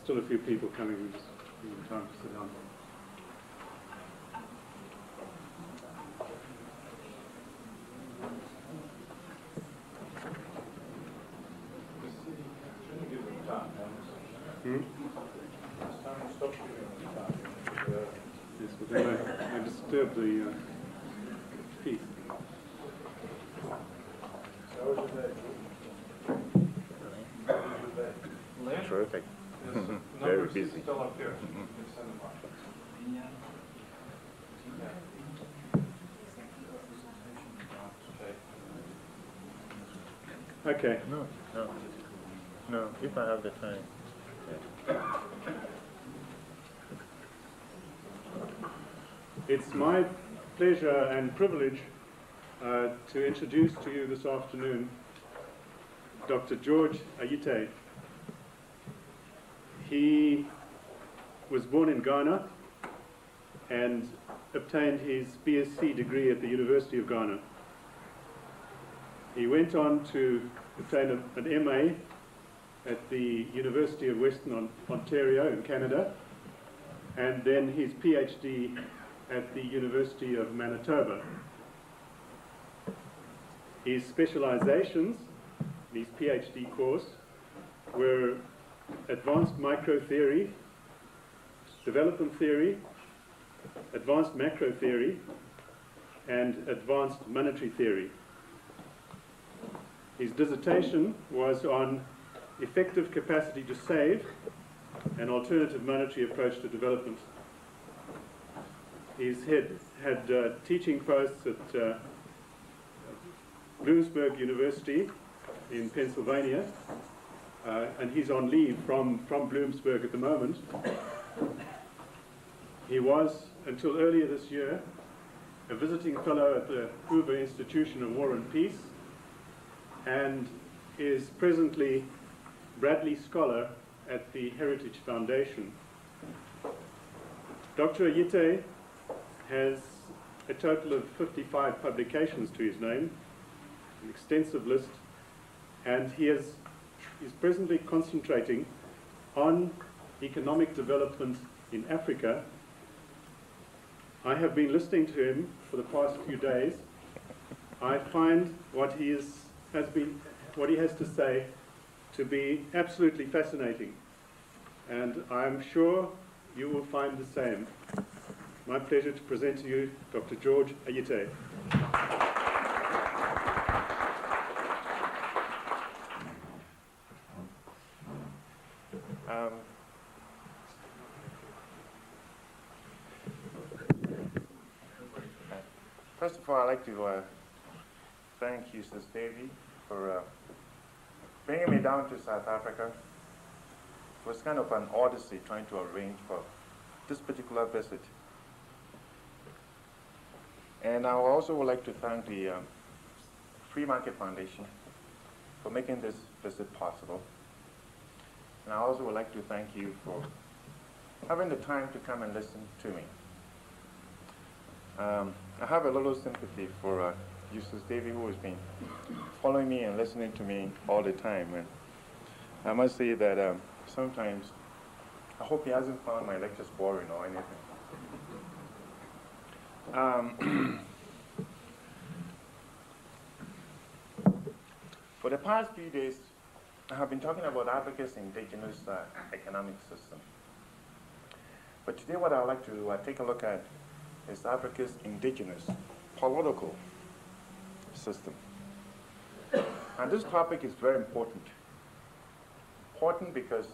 still a few people coming. We just need time to sit down. Yes, but then I disturb the peace. Terrific. Very busy. Still up here. Okay. No, if I have the time. Yeah. It's my pleasure and privilege to introduce to you this afternoon Dr. George Ayittey. He was born in Ghana and obtained his BSc degree at the University of Ghana. He went on to obtain an MA at the University of Western Ontario in Canada, and then his PhD at the University of Manitoba. His specializations, his PhD course, were advanced micro theory, development theory, advanced macro theory, and advanced monetary theory. His dissertation was on effective capacity to save, an alternative monetary approach to development. He's had teaching posts at Bloomsburg University in Pennsylvania, and he's on leave from Bloomsburg at the moment. He was, until earlier this year, a visiting fellow at the Hoover Institution of War and Peace, and is presently Bradley Scholar at the Heritage Foundation. Dr. Ayittey has a total of 55 publications to his name, an extensive list, and he is presently concentrating on economic development in Africa. I have been listening to him for the past few days. I find what he has to say to be absolutely fascinating, and I'm sure you will find the same. My pleasure to present to you Dr. George Ayittey. First of all, I'd like to thank you, Sis Davy, for bringing me down to South Africa. It was kind of an odyssey trying to arrange for this particular visit. And I also would like to thank the Free Market Foundation for making this visit possible. And I also would like to thank you for having the time to come and listen to me. I have a little sympathy for Eustace Davy, who has been following me and listening to me all the time. And I must say that sometimes I hope he hasn't found my lectures boring or anything. For the past few days, I have been talking about Africa's indigenous economic system. But today what I'd like to take a look at is Africa's indigenous political system. And this topic is very important. Important because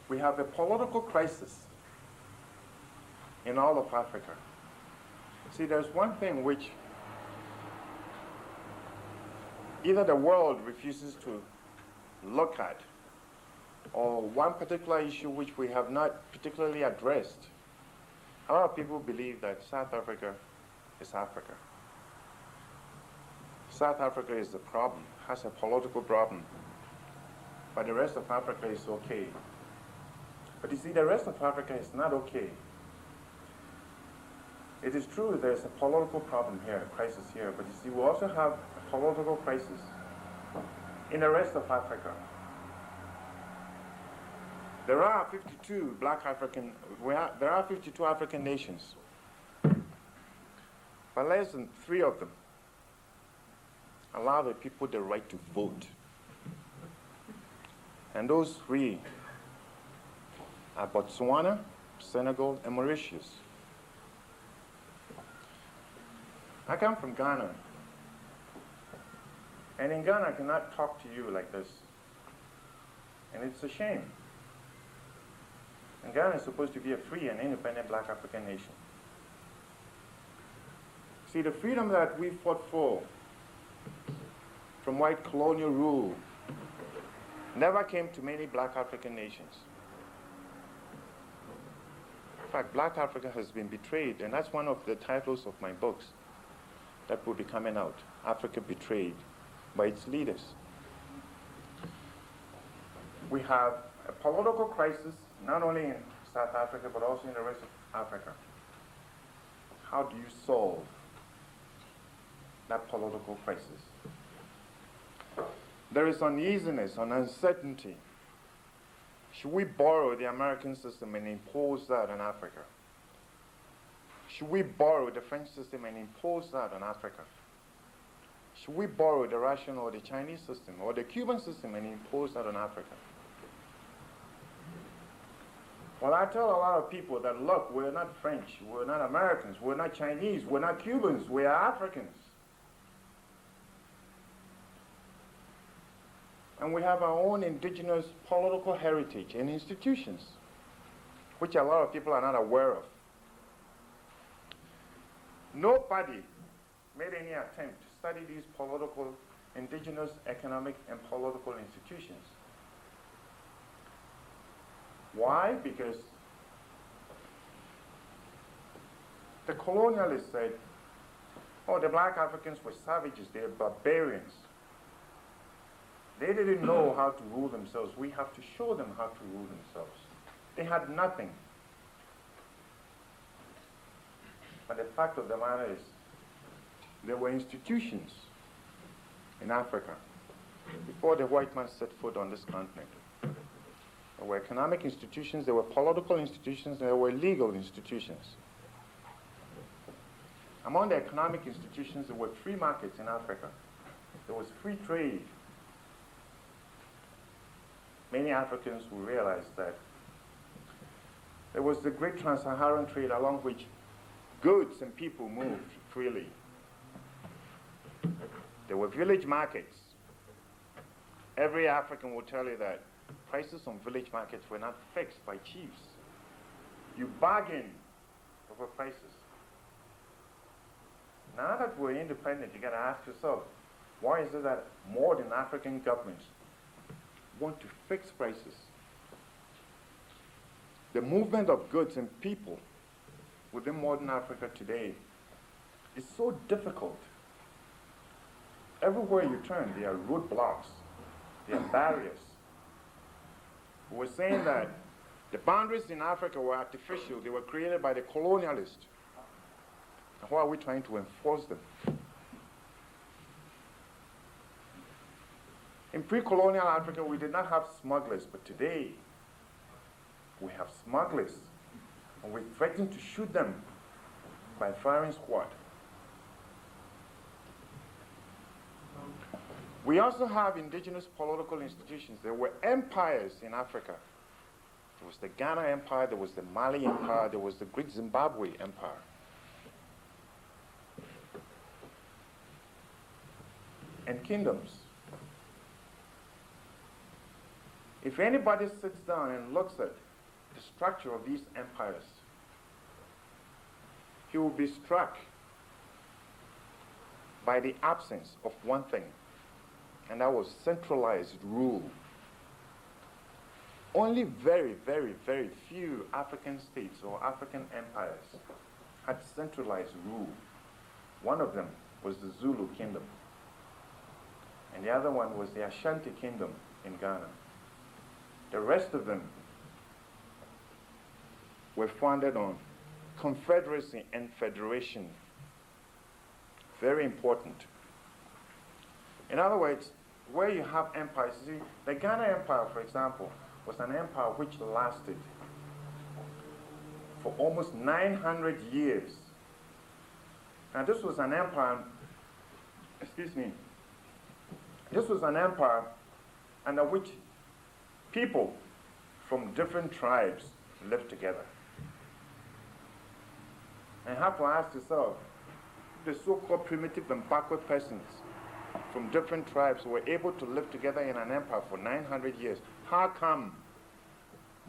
we have a political crisis in all of Africa. See, there's one thing which either the world refuses to look at, or one particular issue which we have not particularly addressed. A lot of people believe that South Africa is Africa. South Africa is the problem, has a political problem, but the rest of Africa is okay. But you see, the rest of Africa is not okay. It is true there's a political problem here, a crisis here, but you see, we also have a political crisis in the rest of Africa. There are 52 there are 52 African nations, but less than 3 of them allow the people the right to vote. And those 3 are Botswana, Senegal, and Mauritius. I come from Ghana, and in Ghana I cannot talk to you like this, and it's a shame. And Ghana is supposed to be a free and independent black African nation. See, the freedom that we fought for from white colonial rule never came to many black African nations. In fact, black Africa has been betrayed, and that's one of the titles of my books that will be coming out, Africa Betrayed by its leaders. We have a political crisis, not only in South Africa, but also in the rest of Africa. How do you solve that political crisis? There is uneasiness and uncertainty. Should we borrow the American system and impose that on Africa? Should we borrow the French system and impose that on Africa? Should we borrow the Russian or the Chinese system or the Cuban system and impose that on Africa? Well, I tell a lot of people that, look, we're not French, we're not Americans, we're not Chinese, we're not Cubans, we are Africans. And we have our own indigenous political heritage and institutions, which a lot of people are not aware of. Nobody made any attempt to study these political, indigenous, economic, and political institutions. Why? Because the colonialists said, oh, the black Africans were savages, they're barbarians. They didn't know how to rule themselves. We have to show them how to rule themselves. They had nothing. But the fact of the matter is, there were institutions in Africa before the white man set foot on this continent. There were economic institutions, there were political institutions, and there were legal institutions. Among the economic institutions, there were free markets in Africa. There was free trade. Many Africans will realize that there was the great trans-Saharan trade along which goods and people moved freely. There were village markets. Every African will tell you that prices on village markets were not fixed by chiefs. You bargain over prices. Now that we're independent, you gotta ask yourself, why is it that modern African governments want to fix prices? The movement of goods and people within modern Africa today is so difficult. Everywhere you turn, there are roadblocks, there are barriers. We're saying that the boundaries in Africa were artificial, they were created by the colonialists. And why are we trying to enforce them? In pre-colonial Africa, we did not have smugglers, but today we have smugglers, and we threaten to shoot them by firing squad. We also have indigenous political institutions. There were empires in Africa. There was the Ghana Empire, there was the Mali Empire, there was the Great Zimbabwe Empire. And kingdoms. If anybody sits down and looks at the structure of these empires, he will be struck by the absence of one thing, and that was centralized rule. Only very, very, very few African states or African empires had centralized rule. One of them was the Zulu Kingdom, and the other one was the Ashanti Kingdom in Ghana. The rest of them were founded on confederacy and federation. Very important. In other words, where you have empires, you see, the Ghana Empire, for example, was an empire which lasted for almost 900 years. Now this was an empire, this was an empire under which people from different tribes lived together. And you have to ask yourself, the so-called primitive and backward persons from different tribes were able to live together in an empire for 900 years. How come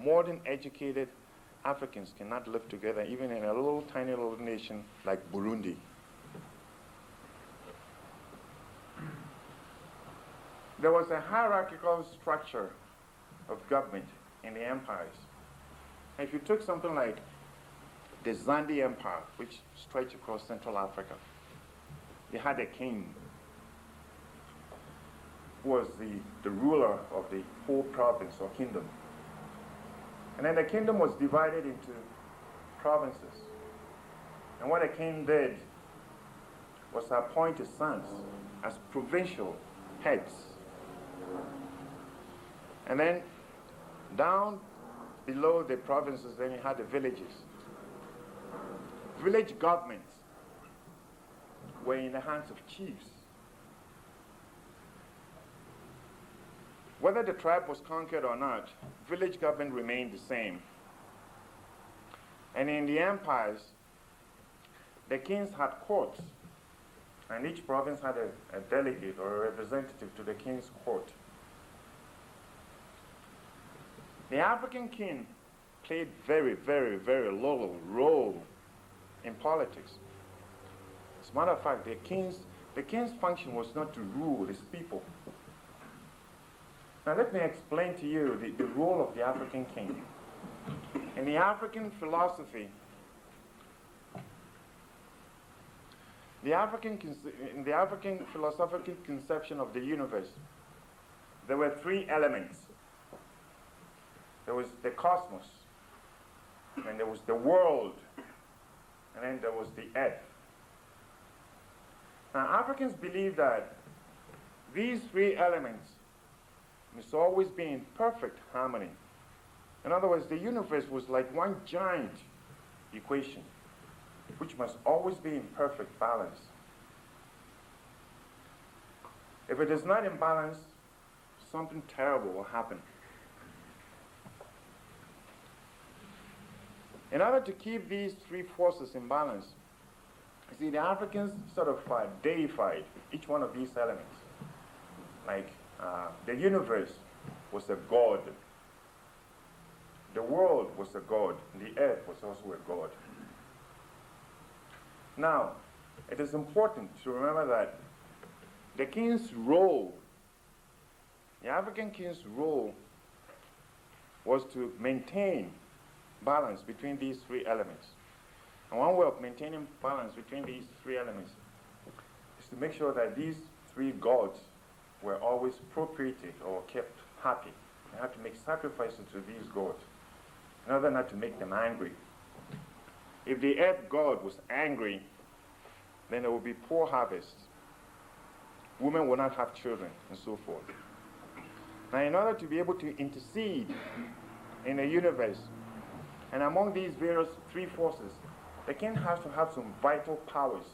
modern educated Africans cannot live together even in a little tiny little nation like Burundi? There was a hierarchical structure of government in the empires. If you took something like the Zandi Empire, which stretched across Central Africa, they had a king who was the ruler of the whole province or kingdom. And then the kingdom was divided into provinces. And what the king did was appoint his sons as provincial heads. And then down below the provinces, then you had the villages. Village governments were in the hands of chiefs. Whether the tribe was conquered or not, village government remained the same. And in the empires, the kings had courts, and each province had a delegate or a representative to the king's court. The African king played very, very, very little role in politics. As a matter of fact, the king's function was not to rule his people. Now let me explain to you the role of the African king. In the African philosophy, in the African philosophical conception of the universe, there were three elements. There was the cosmos, and there was the world, and then there was the earth. Now Africans believe that these three elements must always be in perfect harmony. In other words, the universe was like one giant equation, which must always be in perfect balance. If it is not in balance, something terrible will happen. In order to keep these three forces in balance, you see, the Africans sort of deified each one of these elements. Like the universe was a god. The world was a god. The earth was also a god. Now, it is important to remember that the king's role, the African king's role, was to maintain balance between these three elements. And one way of maintaining balance between these three elements is to make sure that these three gods were always procreated or kept happy. You have to make sacrifices to these gods in order not to make them angry. If the earth god was angry, then there would be poor harvests. Women will not have children, and so forth. Now, in order to be able to intercede in the universe, and among these various three forces, the king has to have some vital powers.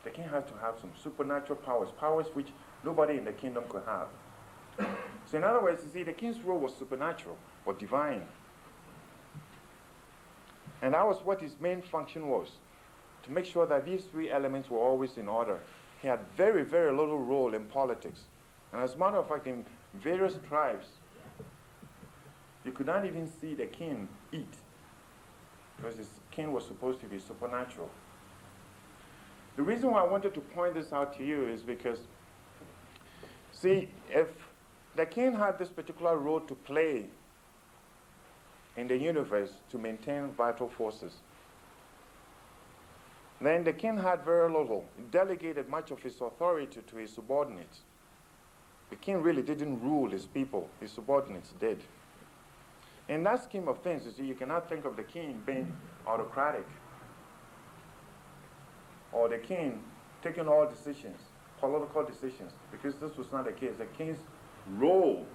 The king has to have some supernatural powers, powers which nobody in the kingdom could have. So in other words, you see, the king's role was supernatural or divine. And that was what his main function was, to make sure that these three elements were always in order. He had very, very little role in politics. And as a matter of fact, in various tribes, you could not even see the king eat, because his king was supposed to be supernatural. The reason why I wanted to point this out to you is because, see, if the king had this particular role to play in the universe to maintain vital forces, then the king had very little. He delegated much of his authority to his subordinates. The king really didn't rule his people. His subordinates did. In that scheme of things, you see, you cannot think of the king being autocratic, or the king taking all decisions, political decisions, because this was not the case. The king's role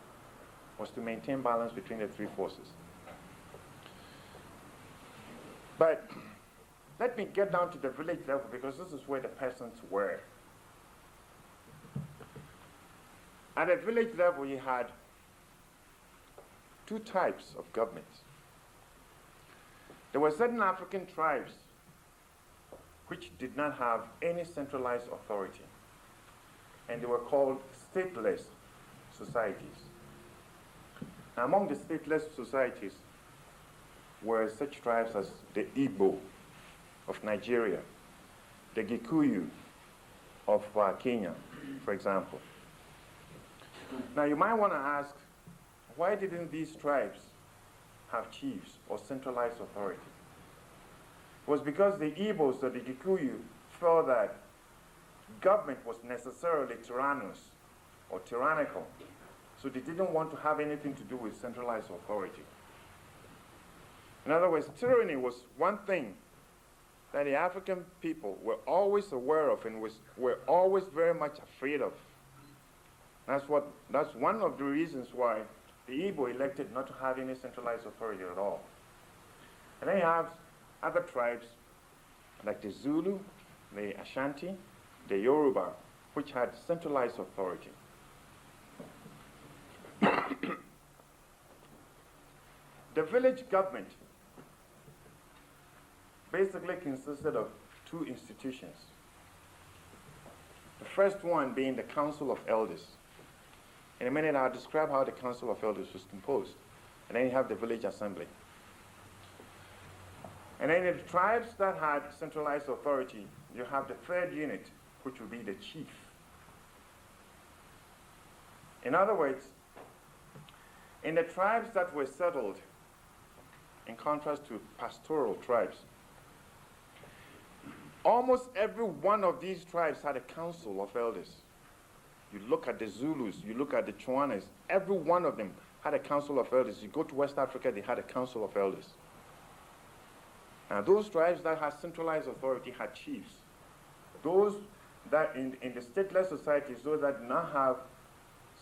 was to maintain balance between the three forces. But let me get down to the village level, because this is where the peasants were. At the village level, you had two types of governments. There were certain African tribes which did not have any centralized authority, and they were called stateless societies. Now, among the stateless societies were such tribes as the Igbo of Nigeria, the Gikuyu of Kenya, for example. Now, you might want to ask, why didn't these tribes have chiefs or centralized authority? It was because the Igbos or the Gikuyu felt that government was necessarily tyrannous or tyrannical, so they didn't want to have anything to do with centralized authority. In other words, tyranny was one thing that the African people were always aware of and were always very much afraid of. That's one of the reasons why the Igbo elected not to have any centralized authority at all. And then you have other tribes like the Zulu, the Ashanti, the Yoruba, which had centralized authority. The village government basically consisted of two institutions. The first one being the Council of Elders. In a minute, I'll describe how the Council of Elders was composed. And then you have the village assembly. And then in the tribes that had centralized authority, you have the third unit, which would be the chief. In other words, in the tribes that were settled, in contrast to pastoral tribes, almost every one of these tribes had a council of elders. You look at the Zulus, you look at the Chwanas, every one of them had a council of elders. You go to West Africa, they had a council of elders. Now, those tribes that had centralized authority had chiefs. Those that in the stateless societies, those that did not have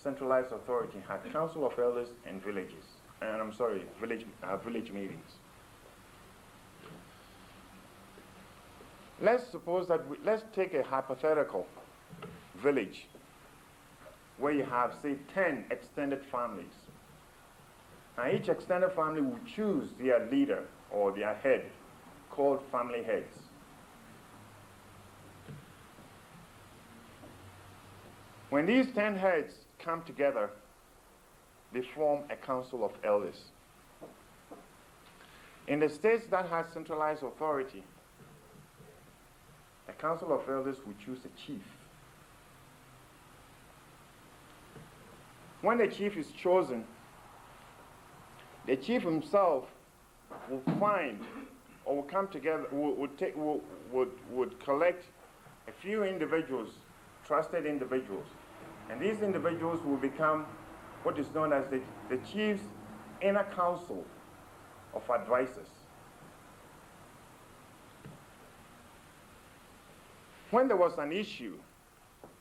centralized authority had council of elders and villages. And village meetings. Let's suppose that let's take a hypothetical village where you have, say, 10 extended families. Now, each extended family will choose their leader or their head, called family heads. When these 10 heads come together, they form a council of elders. In the states that have centralized authority, a council of elders will choose a chief. When the chief is chosen, the chief himself will find or will come together, would collect a few individuals, trusted individuals, and these individuals will become what is known as the chief's inner council of advisors. When there was an issue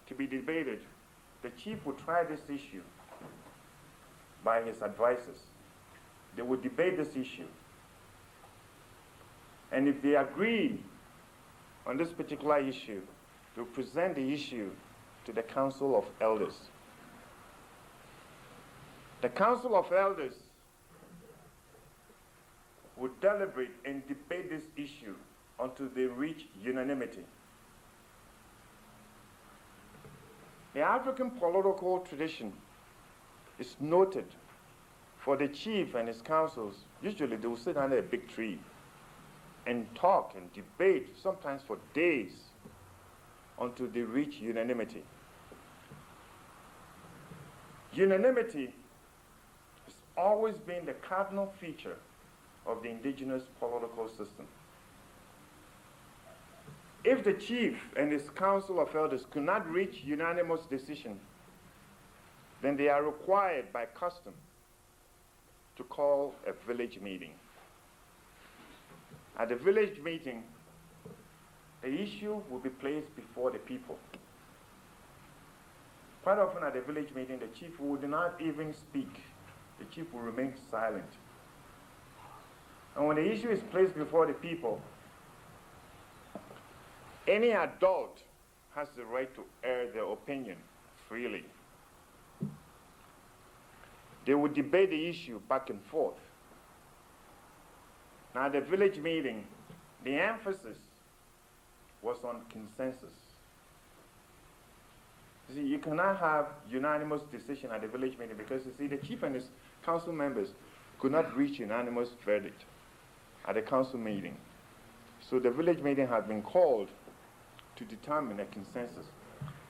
to be debated, the chief would try this issue by his advisors. They would debate this issue. And if they agree on this particular issue, they will present the issue to the Council of Elders. The Council of Elders would deliberate and debate this issue until they reach unanimity. The African political tradition is noted for the chief and his councils. Usually they will sit under a big tree and talk and debate, sometimes for days, until they reach unanimity. Unanimity has always been the cardinal feature of the indigenous political system. If the chief and his council of elders could not reach unanimous decision, then they are required by custom to call a village meeting. At the village meeting, the issue will be placed before the people. Quite often at the village meeting, the chief would not even speak the chief will remain silent. And when the issue is placed before the people, any adult has the right to air their opinion freely. They would debate the issue back and forth. Now, at the village meeting, the emphasis was on consensus. You see, you cannot have unanimous decision at the village meeting because, you see, the chief and his council members could not reach unanimous verdict at the council meeting. So the village meeting had been called to determine a consensus.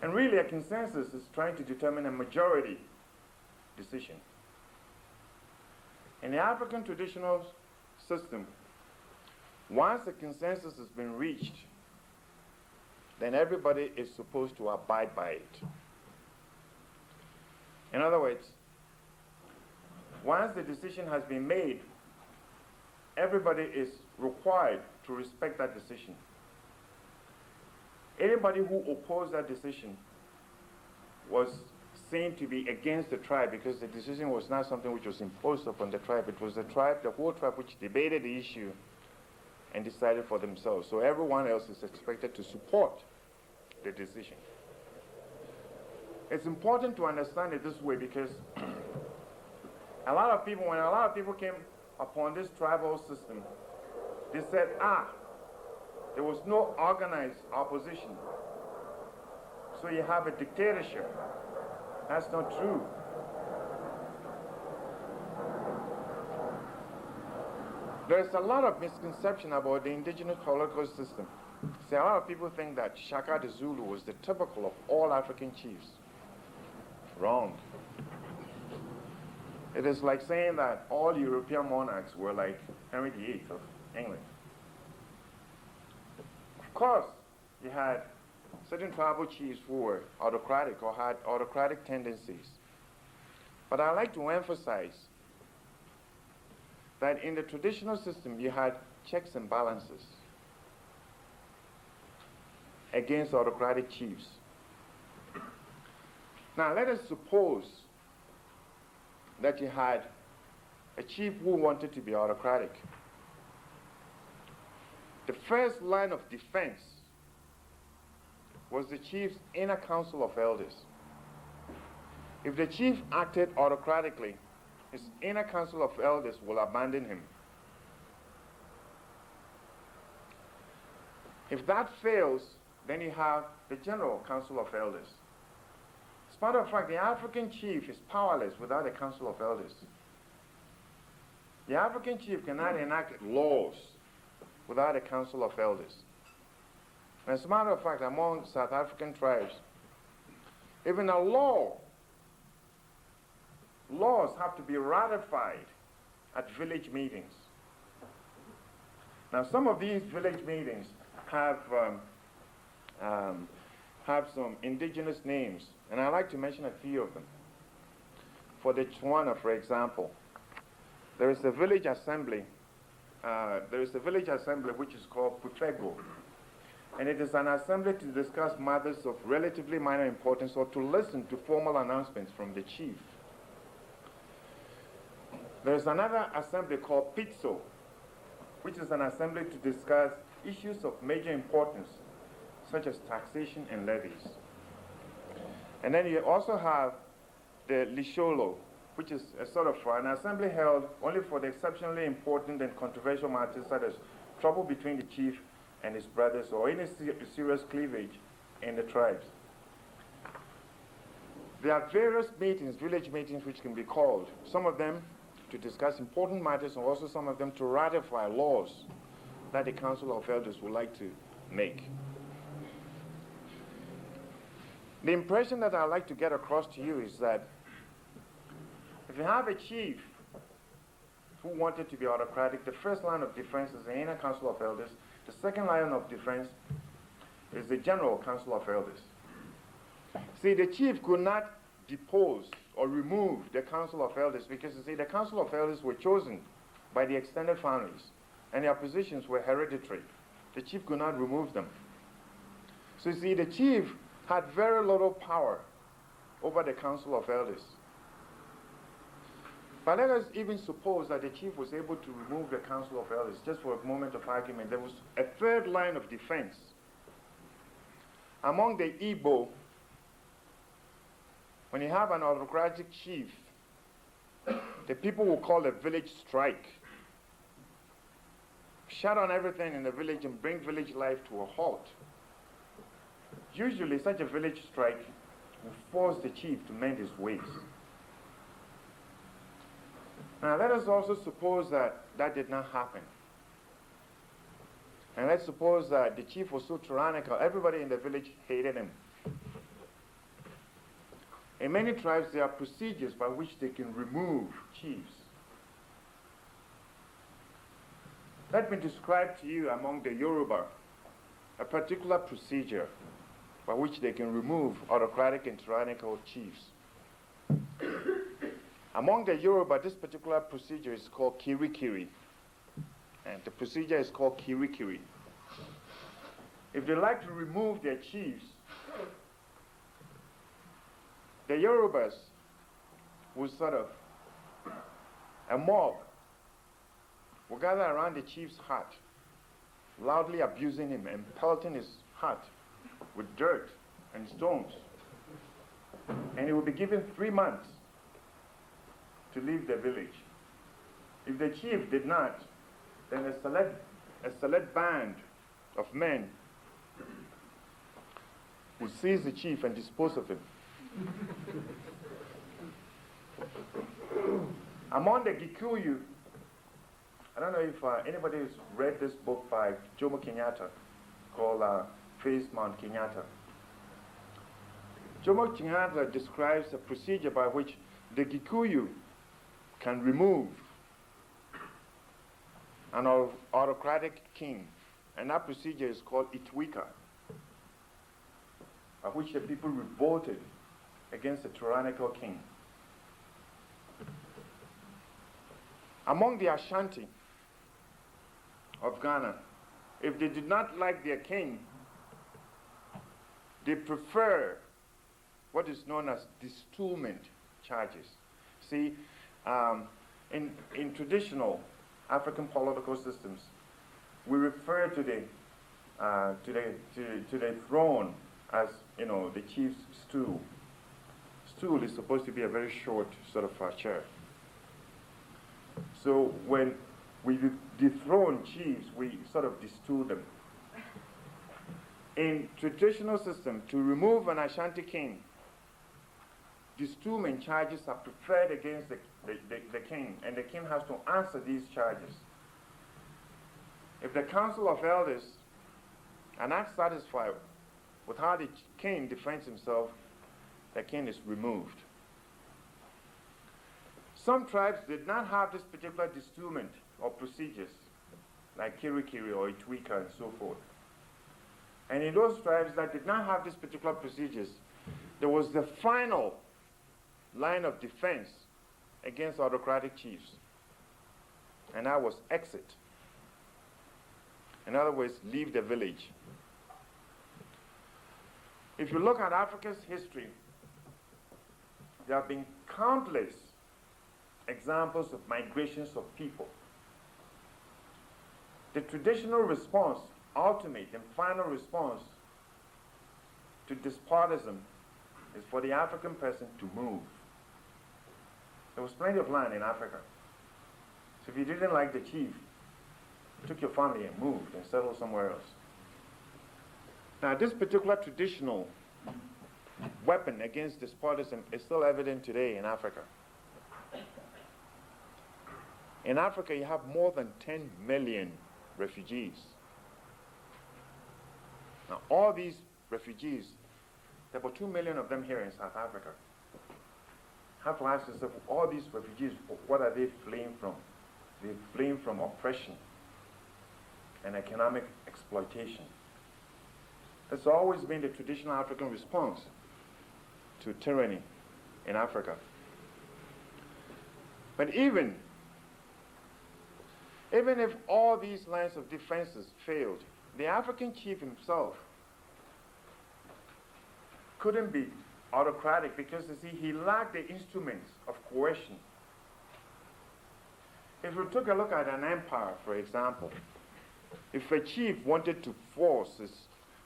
And really, a consensus is trying to determine a majority decision. In the African traditional system, once a consensus has been reached, then everybody is supposed to abide by it. In other words, once the decision has been made, everybody is required to respect that decision. Anybody who opposed that decision was seen to be against the tribe because the decision was not something which was imposed upon the tribe. It was the tribe, the whole tribe, which debated the issue and decided for themselves. So everyone else is expected to support the decision. It's important to understand it this way because when a lot of people came upon this tribal system, they said, there was no organized opposition. So you have a dictatorship. That's not true. There's a lot of misconception about the indigenous political system. See, a lot of people think that Shaka the Zulu was the typical of all African chiefs. Wrong. It is like saying that all European monarchs were like Henry VIII of England. Of course, you had certain tribal chiefs who were autocratic or had autocratic tendencies. But I like to emphasize that in the traditional system, you had checks and balances against autocratic chiefs. Now, let us suppose that you had a chief who wanted to be autocratic. The first line of defense was the chief's inner council of elders. If the chief acted autocratically, his inner council of elders will abandon him. If that fails, then you have the general council of elders. As a matter of fact, the African chief is powerless without a council of elders. The African chief cannot enact laws without a council of elders. As a matter of fact, among South African tribes, even a laws have to be ratified at village meetings. Now, some of these village meetings have some indigenous names, and I'd like to mention a few of them. For the Tswana, for example, there is a village assembly. Which is called Putego, and it is an assembly to discuss matters of relatively minor importance or to listen to formal announcements from the chief. There is another assembly called Pitso, which is an assembly to discuss issues of major importance, such as taxation and levies. And then you also have the Lisholo, which is a sort of an assembly held only for the exceptionally important and controversial matters such as trouble between the chief and his brothers or any serious cleavage in the tribes. There are various meetings, village meetings, which can be called, some of them to discuss important matters and also some of them to ratify laws that the Council of Elders would like to make. The impression that I'd like to get across to you is that if you have a chief who wanted to be autocratic, the first line of defense is the inner council of elders. The second line of defense is the general council of elders. See, the chief could not depose or remove the council of elders because, you see, the council of elders were chosen by the extended families and their positions were hereditary. The chief could not remove them. So, you see, the chief had very little power over the council of elders. But let us even suppose that the chief was able to remove the council of elders, just for a moment of argument. There was a third line of defense. Among the Igbo, when you have an autocratic chief, the people will call a village strike. Shut down everything in the village and bring village life to a halt. Usually, such a village strike will force the chief to mend his ways. Now, let us also suppose that that did not happen. And let's suppose that the chief was so tyrannical, everybody in the village hated him. In many tribes, there are procedures by which they can remove chiefs. Let me describe to you among the Yoruba a particular procedure by which they can remove autocratic and tyrannical chiefs. Among the Yoruba, this particular procedure is called kirikiri. And the procedure is called kirikiri. If they like to remove their chiefs, the Yorubas will a mob will gather around the chief's hut, loudly abusing him and pelting his hut with dirt and stones. And he will be given 3 months to leave the village. If the chief did not, then a select band of men would seize the chief and dispose of him. Among the Gikuyu, I don't know if anybody has read this book by Jomo Kenyatta called Face Mount Kenyatta. Jomo Kenyatta describes a procedure by which the Gikuyu can remove an autocratic king, and that procedure is called Itwika, by which the people revolted against a tyrannical king. Among the Ashanti of Ghana, if they did not like their king, they prefer what is known as distulment charges. See, in traditional African political systems, we refer to the throne as, the chief's stool. Stool is supposed to be a very short sort of chair. So when we dethrone chiefs, we sort of distool them. In traditional system, to remove an Ashanti king, distulment charges are preferred against the king, and the king has to answer these charges. If the council of elders are not satisfied with how the king defends himself, the king is removed. Some tribes did not have this particular distulment or procedures, like kirikiri or itwika and so forth. And in those tribes that did not have these particular procedures, there was the final line of defense against autocratic chiefs, and that was exit. In other words, leave the village. If you look at Africa's history, there have been countless examples of migrations of people. The traditional response, ultimate and final response to despotism, is for the African person to move. There was plenty of land in Africa. So if you didn't like the chief, you took your family and moved and settled somewhere else. Now, this particular traditional weapon against despotism is still evident today in Africa. In Africa, you have more than 10 million refugees. Now, all these refugees, there are about 2 million of them here in South Africa. Have to ask yourself, all these refugees, what are they fleeing from? They're fleeing from oppression and economic exploitation. That's always been the traditional African response to tyranny in Africa. But even if all these lines of defenses failed, the African chief himself couldn't be autocratic because, you see, he lacked the instruments of coercion. If we took a look at an empire, for example, if a chief wanted to force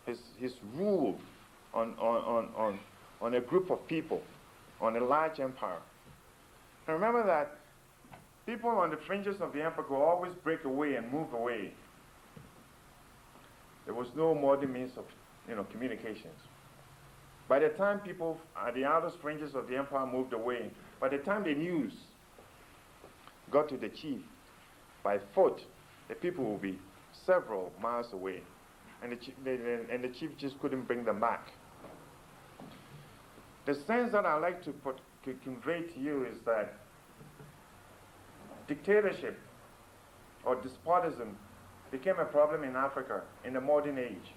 his rule on a group of people, on a large empire, and remember that people on the fringes of the empire could always break away and move away. There was no modern means of, communications. By the time people at the outer fringes of the empire moved away, by the time the news got to the chief by foot, the people would be several miles away, and the chief just couldn't bring them back. The sense that I like to convey to you is that dictatorship or despotism became a problem in Africa in the modern age,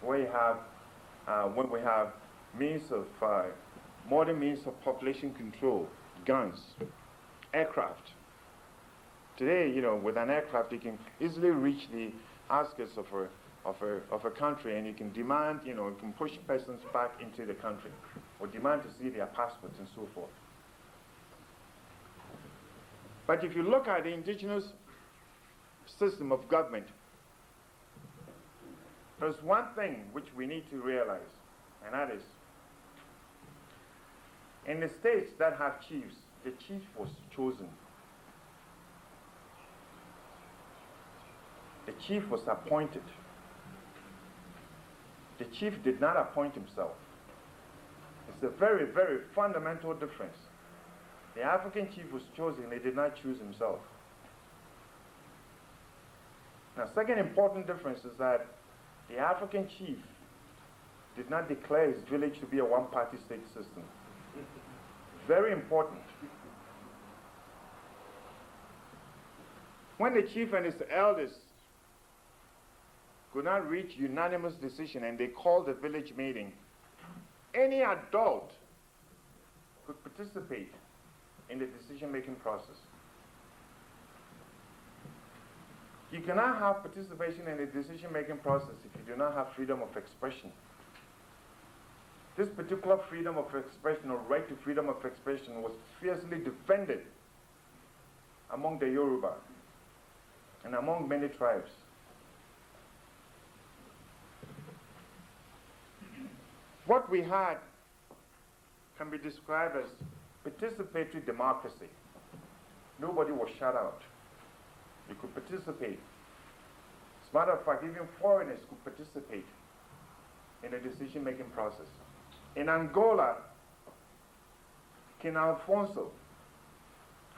where you have, when we have modern means of population control, guns, aircraft. Today, with an aircraft, you can easily reach the outskirts of a country, and you can demand, you can push persons back into the country, or demand to see their passports and so forth. But if you look at the indigenous system of government, there's one thing which we need to realize, and that is, in the states that have chiefs, the chief was chosen. The chief was appointed. The chief did not appoint himself. It's a very, very fundamental difference. The African chief was chosen, he did not choose himself. Now, second important difference is that the African chief did not declare his village to be a one-party state system. Very important. When the chief and his elders could not reach unanimous decision and they called a village meeting, any adult could participate in the decision-making process. You cannot have participation in the decision-making process if you do not have freedom of expression. This particular freedom of expression, or right to freedom of expression, was fiercely defended among the Yoruba and among many tribes. What we had can be described as participatory democracy. Nobody was shut out. You could participate. As a matter of fact, even foreigners could participate in the decision-making process. In Angola, King Alfonso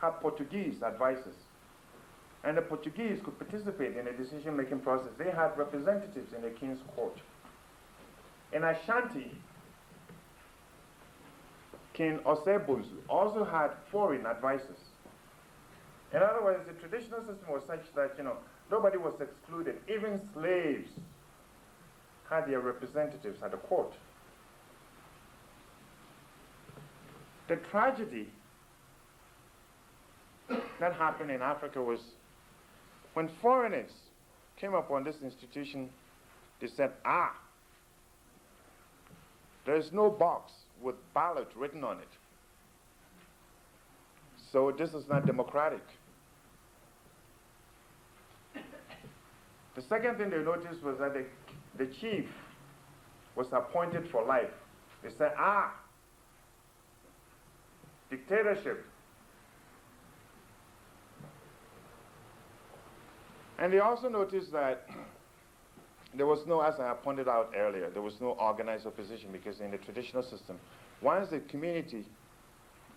had Portuguese advisors, and the Portuguese could participate in the decision-making process. They had representatives in the king's court. In Ashanti, King Osebozu also had foreign advisors. In other words, the traditional system was such that, nobody was excluded. Even slaves had their representatives at the court. The tragedy that happened in Africa was when foreigners came upon this institution, they said, there's no box with ballot written on it. So this is not democratic. The second thing they noticed was that the chief was appointed for life. They said, dictatorship. And they also noticed that there was no, as I pointed out earlier, there was no organized opposition, because in the traditional system, once the community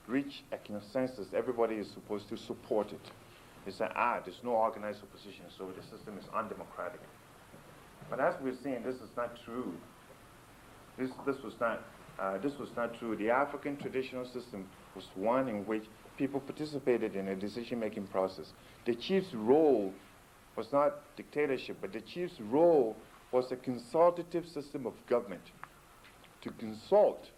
reach a consensus, everybody is supposed to support it. They say, there's no organized opposition, so the system is undemocratic. But as we're seeing, this is not true. This was not true. The African traditional system was one in which people participated in a decision-making process. The chief's role was not dictatorship, but the chief's role was a consultative system of government, to consult.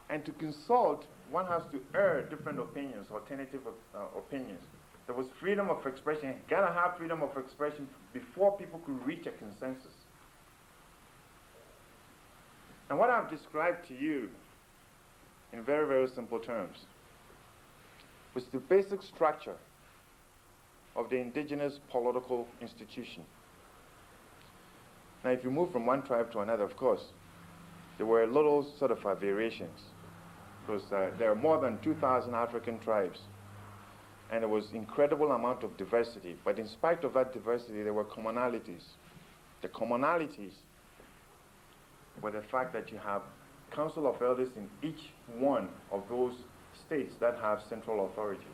And to consult, one has to air different opinions, alternative opinions. There was freedom of expression. You gotta have freedom of expression before people could reach a consensus. And what I've described to you in very, very simple terms was the basic structure of the indigenous political institution. Now, if you move from one tribe to another, of course, there were little sort of variations, because there are more than 2,000 African tribes, and there was incredible amount of diversity. But in spite of that diversity, there were commonalities. The commonalities were the fact that you have council of elders in each one of those states that have central authority.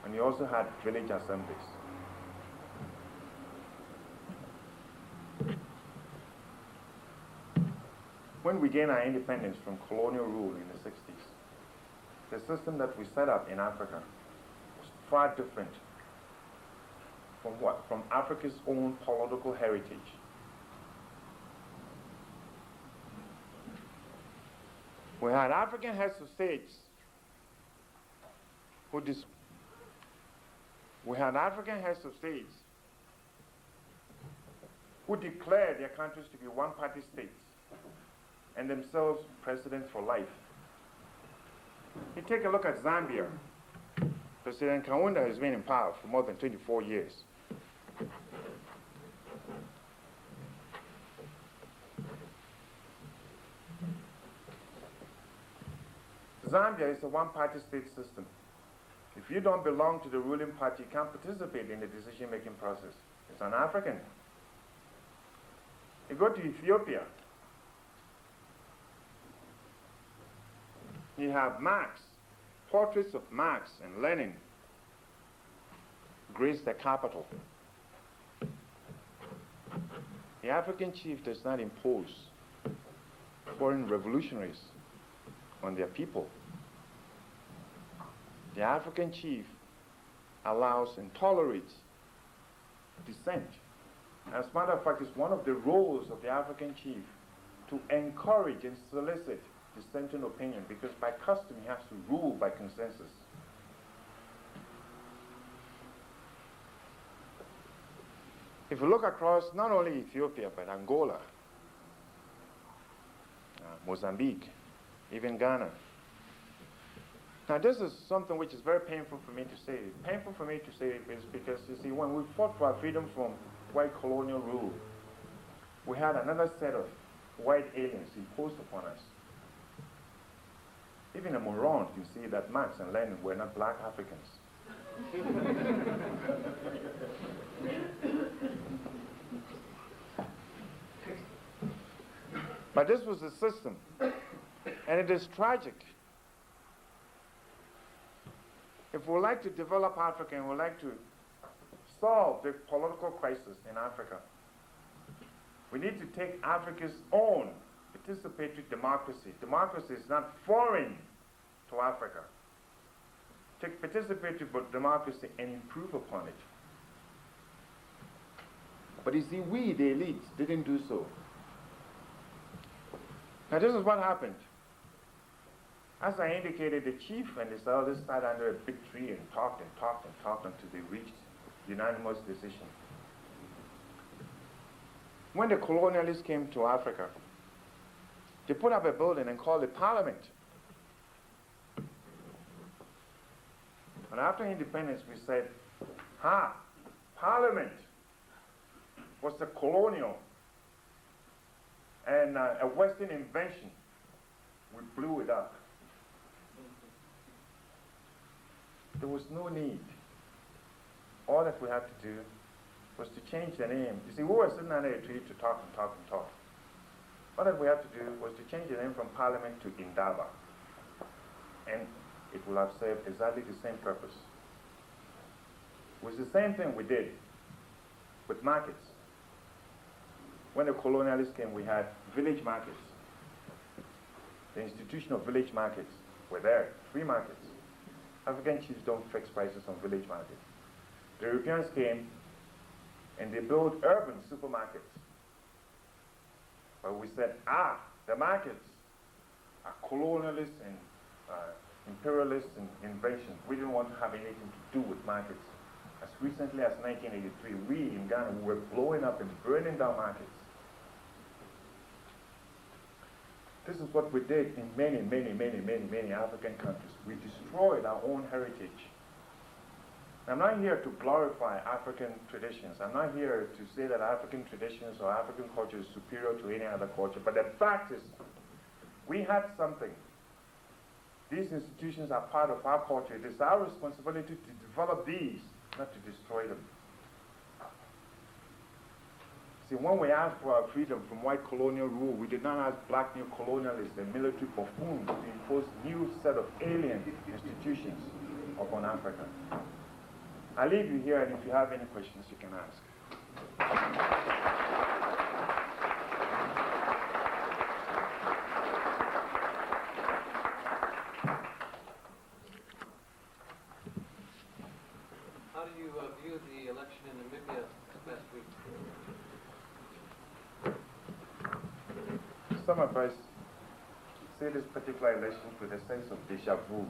And you also had village assemblies. When we gained our independence from colonial rule in the 60s, the system that we set up in Africa was far different from what? From Africa's own political heritage. We had African heads of states who declared their countries to be one-party states and themselves presidents for life. You take a look at Zambia. President Kaunda has been in power for more than 24 years. Zambia is a one-party state system. If you don't belong to the ruling party, you can't participate in the decision-making process. It's an African. You go to Ethiopia, you have Marx, portraits of Marx and Lenin grace the capital. The African chief does not impose foreign revolutionaries on their people. The African chief allows and tolerates dissent. As a matter of fact, it's one of the roles of the African chief to encourage and solicit dissenting opinion, because by custom he has to rule by consensus. If you look across not only Ethiopia but Angola, Mozambique, even Ghana. Now this is something which is very painful for me to say. Painful for me to say is because, you see, when we fought for our freedom from white colonial rule, we had another set of white aliens imposed upon us. Even a moron can see that Marx and Lenin were not black Africans. But this was the system, and it is tragic. If we would like to develop Africa and we would like to solve the political crisis in Africa, we need to take Africa's own participatory democracy. Democracy is not foreign to Africa. Take participatory democracy and improve upon it. But you see, we, the elites, didn't do so. Now this is what happened. As I indicated, the chief and his elders sat under a big tree and talked and talked and talked until they reached unanimous decision. When the colonialists came to Africa, they put up a building and called it Parliament. And after independence, we said, Parliament was the colonial and a Western invention. We blew it up. There was no need. All that we had to do was to change the name. You see, we were sitting under a tree to talk and talk and talk. All that we had to do was to change the name from Parliament to Indaba. And it will have served exactly the same purpose. It was the same thing we did with markets. When the colonialists came, we had village markets. The institution of village markets were there, free markets. African chiefs don't fix prices on village markets. The Europeans came and they built urban supermarkets. But we said, the markets are colonialist and imperialist inventions. We didn't want to have anything to do with markets. As recently as 1983, we in Ghana, we were blowing up and burning down markets. This is what we did in many, many, many, many, many African countries. We destroyed our own heritage. I'm not here to glorify African traditions. I'm not here to say that African traditions or African culture is superior to any other culture. But the fact is, we had something. These institutions are part of our culture. It is our responsibility to develop these, not to destroy them. See, when we asked for our freedom from white colonial rule, we did not ask black new colonialists and military buffoons to impose new set of alien institutions upon Africa. I'll leave you here, and if you have any questions, you can ask. How do you view the election in Namibia last week? Some of us see this particular election with a sense of déjà vu.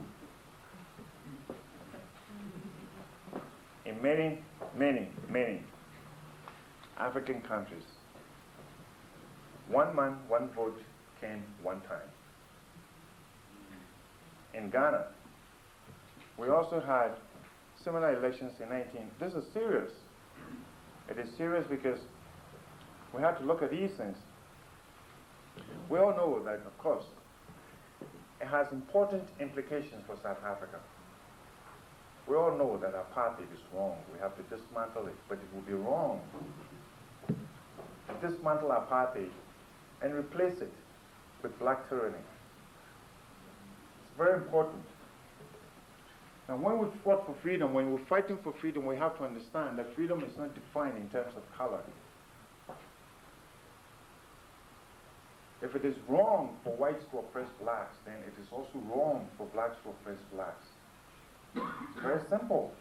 In many, many, many African countries, one man, one vote came one time. In Ghana, we also had similar elections in 19. This is serious. It is serious because we have to look at these things. We all know that, of course, it has important implications for South Africa. We all know that apartheid is wrong. We have to dismantle it, but it would be wrong to dismantle apartheid and replace it with black tyranny. It's very important. Now, when we fought for freedom, when we're fighting for freedom, we have to understand that freedom is not defined in terms of color. If it is wrong for whites to oppress blacks, then it is also wrong for blacks to oppress blacks. It's very simple.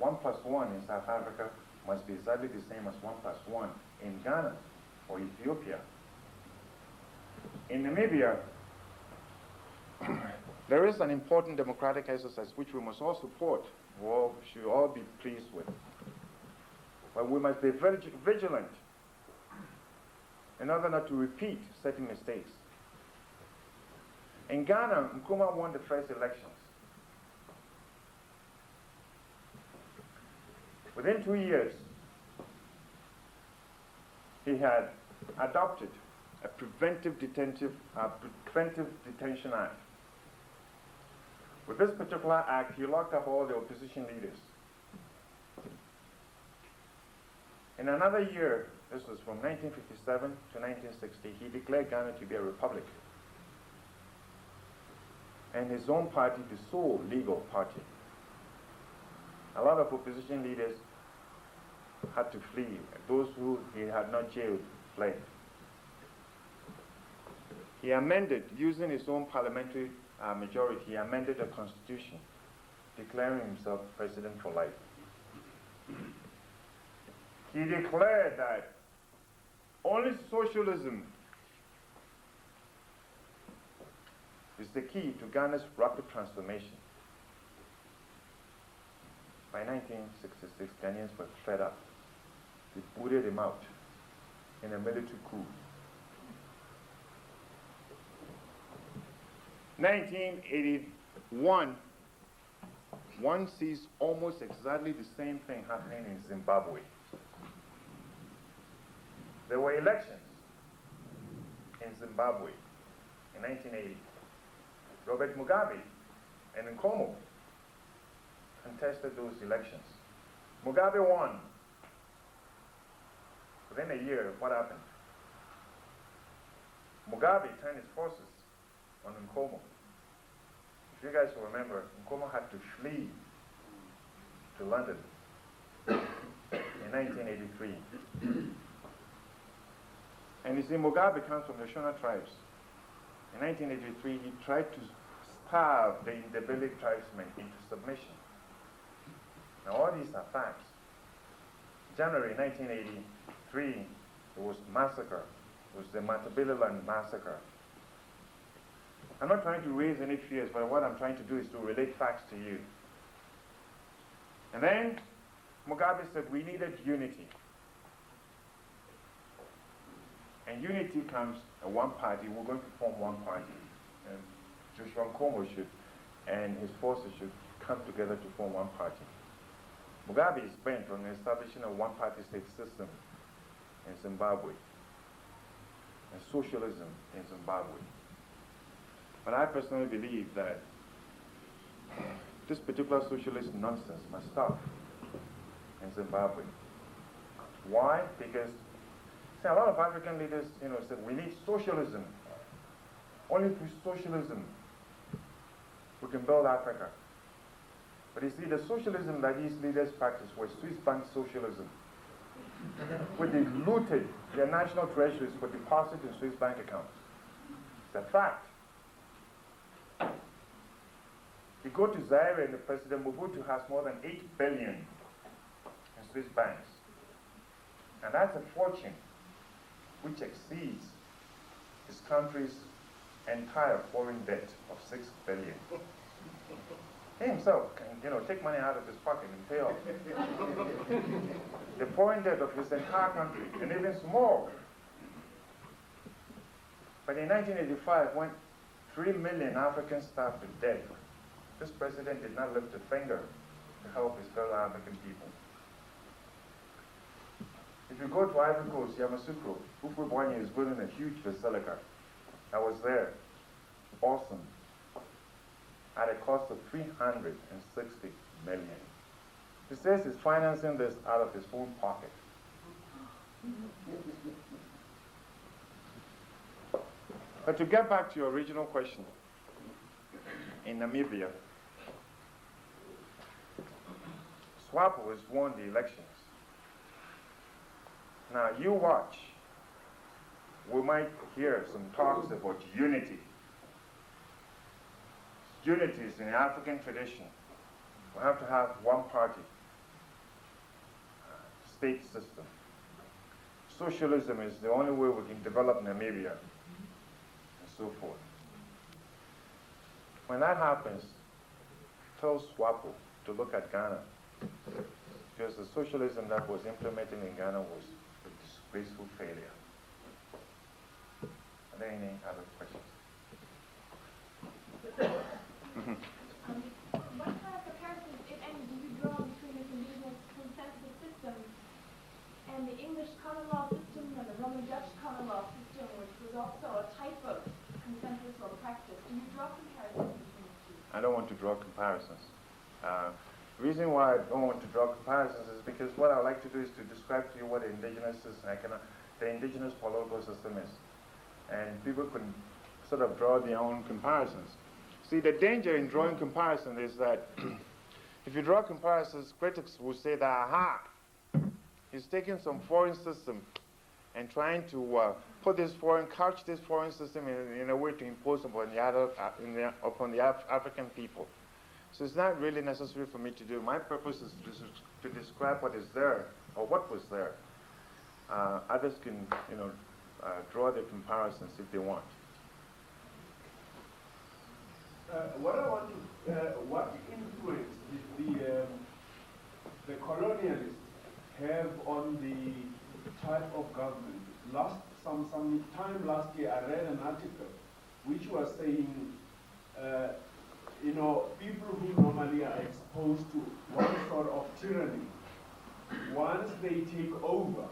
1 + 1 in South Africa must be exactly the same as 1 + 1 in Ghana or Ethiopia. In Namibia, there is an important democratic exercise which we must all support, we should all be pleased with. But we must be very vigilant in order not to repeat certain mistakes. In Ghana, Nkrumah won the first elections. Within 2 years, he had adopted a preventive detention act. With this particular act, he locked up all the opposition leaders. In another year, this was from 1957 to 1960, he declared Ghana to be a republic. And his own party, the sole legal party. A lot of opposition leaders had to flee. Those who he had not jailed fled. He amended, using his own parliamentary majority, he amended the constitution, declaring himself president for life. He declared that only socialism is the key to Ghana's rapid transformation. By 1966, Ghanaians were fed up. They booted him out in a military coup. 1981, one sees almost exactly the same thing happening in Zimbabwe. There were elections in Zimbabwe in 1980. Robert Mugabe and Nkomo contested those elections. Mugabe won. Within a year, what happened? Mugabe turned his forces on Nkomo. If you guys will remember, Nkomo had to flee to London in 1983. And you see, Mugabe comes from the Shona tribes. In 1983, he tried to starve the Ndebele tribesmen into submission. Now, all these are facts. January 1983, there was massacre. It was the Matabeleland massacre. I'm not trying to raise any fears, but what I'm trying to do is to relate facts to you. And then Mugabe said we needed unity. And unity comes at one party, we're going to form one party. And Joshua Nkomo and his forces should come together to form one party. Mugabe is bent on establishing a one-party state system in Zimbabwe, and socialism in Zimbabwe. But I personally believe that this particular socialist nonsense must stop in Zimbabwe. Why? Because see, a lot of African leaders, said we need socialism. Only through socialism we can build Africa. But you see, the socialism that these leaders practiced was Swiss bank socialism, where they looted their national treasuries for deposit in Swiss bank accounts. It's a fact. You go to Zaire and the President Mobutu has more than 8 billion in Swiss banks. And that's a fortune which exceeds his country's entire foreign debt of 6 billion. He himself can, take money out of his pocket and pay off the foreign debt of his entire country, and even more. But in 1985, when 3 million Africans starved to death, this president did not lift a finger to help his fellow African people. If you go to Ivory Coast, Yamoussoukro, Houphouët-Boigny is building a huge basilica. I was there. Awesome. At a cost of 360 million. He says he's financing this out of his own pocket. But to get back to your original question, in Namibia, SWAPO has won the elections. Now you watch. We might hear some talks about unity. Unity is in the African tradition. We have to have one party, state system. Socialism is the only way we can develop Namibia, and so forth. When that happens, tell SWAPO to look at Ghana, because the socialism that was implemented in Ghana was a disgraceful failure. Are there any other questions? What kind of comparisons, if any, do you draw between this indigenous consensus system and the English common law system and the Roman Dutch common law system, which was also a type of consensus or practice? Do you draw comparisons between the two? I don't want to draw comparisons. The reason why I don't want to draw comparisons is because what I like to do is to describe to you what the indigenous political system is. And people can sort of draw their own comparisons. See, the danger in drawing comparisons is that if you draw comparisons, critics will say that, aha, he's taking some foreign system and trying to couch this foreign system in a way to impose upon the African people. So it's not really necessary for me to do. My purpose is to describe what is there, or what was there. Others can, draw the comparisons if they want. What influence did the colonialists have on the type of government? Some time last year, I read an article which was saying, people who normally are exposed to one sort of tyranny, once they take over,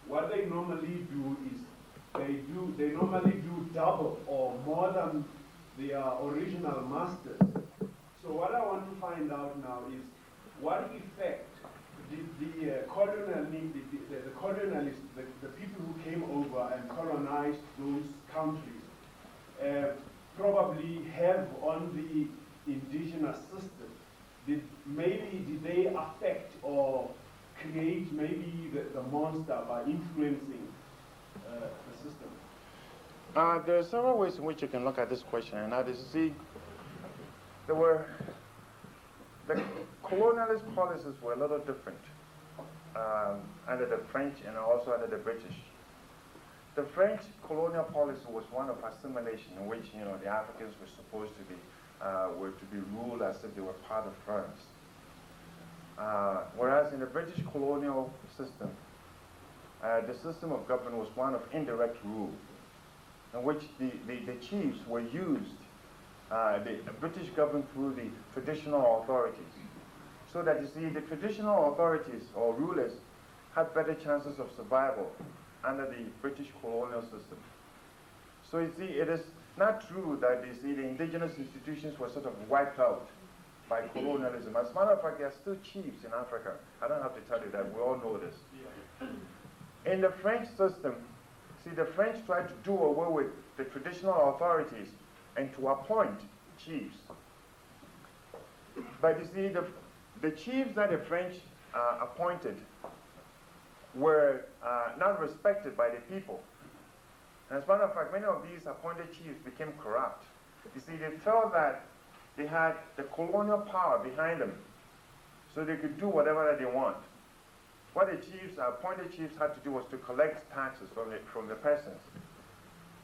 what they normally do is they normally do double or more than their original masters. So what I want to find out now is what effect did the colonialists, the people who came over and colonized those countries, probably have on the indigenous system? Did they affect or create maybe the monster by influencing the system? There are several ways in which you can look at this question, and that is, see, the colonialist policies were a little different under the French and also under the British. The French colonial policy was one of assimilation, in which the Africans were supposed to be ruled as if they were part of France. Whereas in the British colonial system, the system of government was one of indirect rule, in which the chiefs were used, the British government through the traditional authorities. So that you see, the traditional authorities or rulers had better chances of survival under the British colonial system. So you see, it is not true that you see the indigenous institutions were sort of wiped out by colonialism. As a matter of fact, there are still chiefs in Africa. I don't have to tell you that, we all know this. In the French system, see, the French tried to do away with the traditional authorities and to appoint chiefs. But you see, the chiefs that the French appointed were not respected by the people. And as a matter of fact, many of these appointed chiefs became corrupt. You see, they felt that they had the colonial power behind them, so they could do whatever that they want. What the chiefs, appointed chiefs, had to do was to collect taxes from the peasants.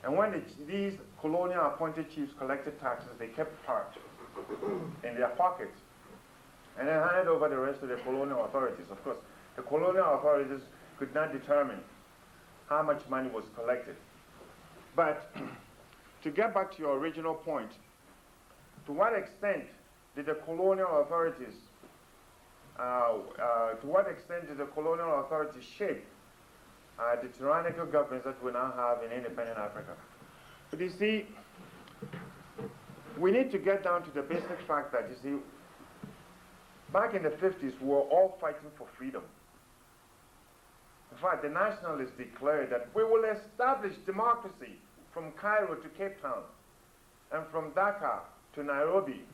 And when these colonial appointed chiefs collected taxes, they kept part in their pockets and then handed over the rest to the colonial authorities. Of course, the colonial authorities could not determine how much money was collected. But to get back to your original point, to what extent did the colonial authorities shape the tyrannical governments that we now have in independent Africa? But you see, we need to get down to the basic fact that, you see, back in the 50s, we were all fighting for freedom. In fact, the nationalists declared that we will establish democracy from Cairo to Cape Town and from Dhaka to Nairobi.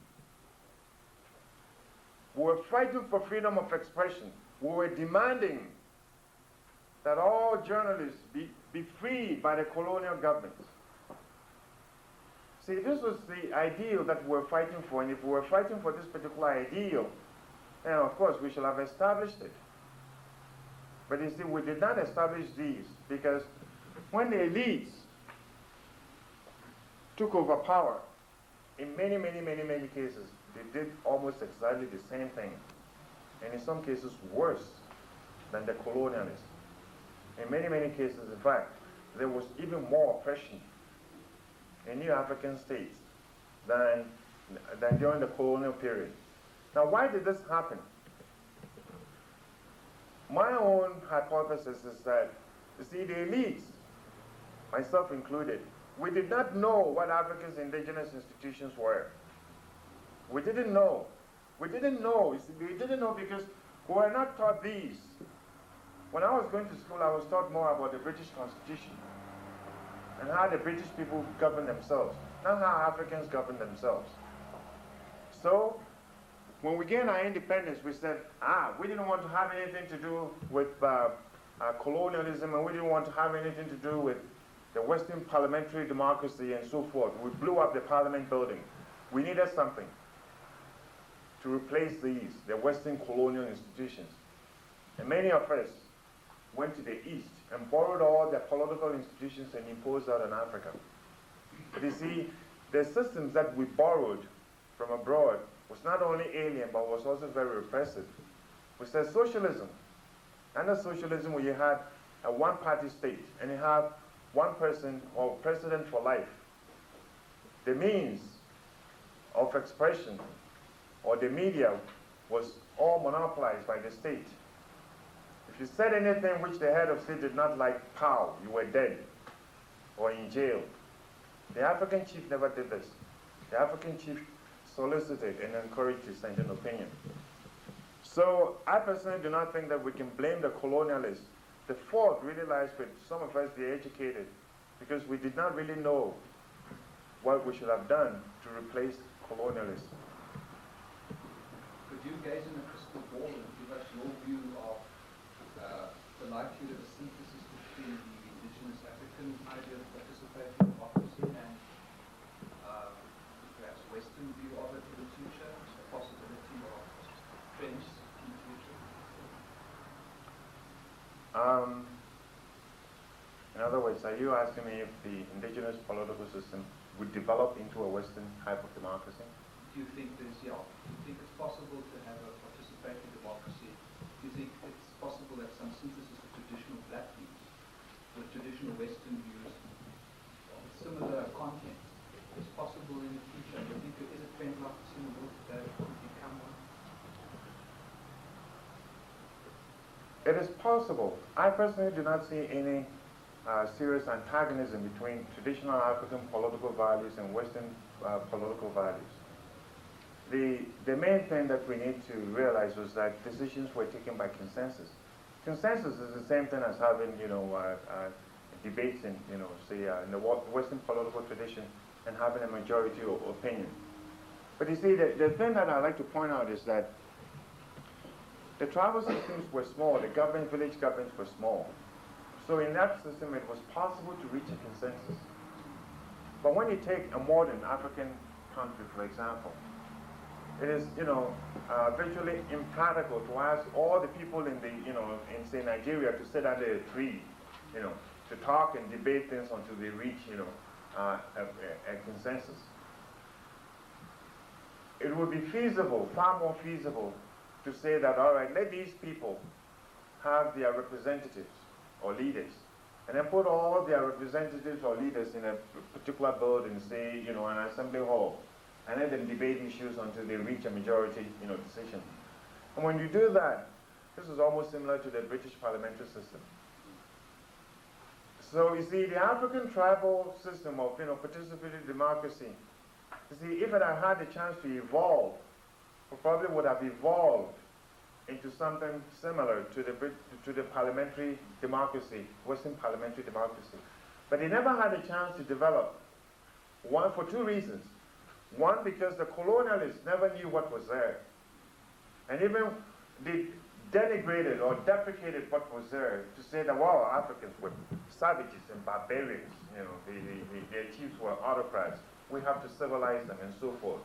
We were fighting for freedom of expression. We were demanding that all journalists be freed by the colonial governments. See, this was the ideal that we were fighting for, and if we were fighting for this particular ideal, then of course we should have established it. But you see, we did not establish these, because when the elites took over power, in many cases, they did almost exactly the same thing, and in some cases worse than the colonialists. In many cases, in fact, there was even more oppression in new African states than during the colonial period. Now, why did this happen? My own hypothesis is that, you see, the elites, myself included, we did not know what Africa's indigenous institutions were. We didn't know. We didn't know. You see, we didn't know because we were not taught these. When I was going to school, I was taught more about the British Constitution and how the British people govern themselves, not how Africans govern themselves. So, when we gained our independence, we said, we didn't want to have anything to do with colonialism, and we didn't want to have anything to do with the Western parliamentary democracy and so forth. We blew up the parliament building. We needed something to replace these, the Western colonial institutions. And many of us went to the East and borrowed all the political institutions and imposed that on Africa. But you see, the systems that we borrowed from abroad was not only alien, but was also very repressive. We said socialism. Under socialism, where you had a one-party state, and you have one person or president for life, the means of expression or the media was all monopolized by the state. If you said anything which the head of state did not like, pow, you were dead or in jail. The African chief never did this. The African chief solicited and encouraged dissent and opinion. So I personally do not think that we can blame the colonialists. The fault really lies with some of us, the educated, because we did not really know what we should have done to replace colonialism. Could you gaze in a crystal ball and give us your view of the likelihood of a synthesis between the indigenous African idea of participating democracy and perhaps Western view of it in the future, the possibility of French in the future? In other words, are you asking me if the indigenous political system would develop into a Western type of democracy? Do you think do you think it's possible to have a participating democracy? Do you think it's possible that some synthesis of traditional black views with traditional Western views of similar content is possible in the future? Do you think there is a trend like this in the world today that could become one? It is possible. I personally do not see any serious antagonism between traditional African political values and Western political values. The main thing that we need to realize was that decisions were taken by consensus. Consensus is the same thing as having, debates in, in the Western political tradition and having a majority opinion. But you see, the thing that I like to point out is that the tribal systems were small, the village governments were small. So in that system, it was possible to reach a consensus. But when you take a modern African country, for example, it is, virtually impractical to ask all the people in in say Nigeria to sit under a tree, to talk and debate things until they reach, a consensus. It would be feasible, far more feasible, to say that, all right, let these people have their representatives or leaders, and then put all their representatives or leaders in a particular building, say, an assembly hall, and let them debate issues until they reach a majority, decision. And when you do that, this is almost similar to the British parliamentary system. So you see, the African tribal system of, participatory democracy, you see, if it had had the chance to evolve, it probably would have evolved into something similar to the parliamentary democracy, Western parliamentary democracy. But it never had a chance to develop. One, for two reasons. One, because the colonialists never knew what was there. And even they denigrated or deprecated what was there to say that, well, Africans were savages and barbarians, their chiefs were autocrats. We have to civilize them and so forth.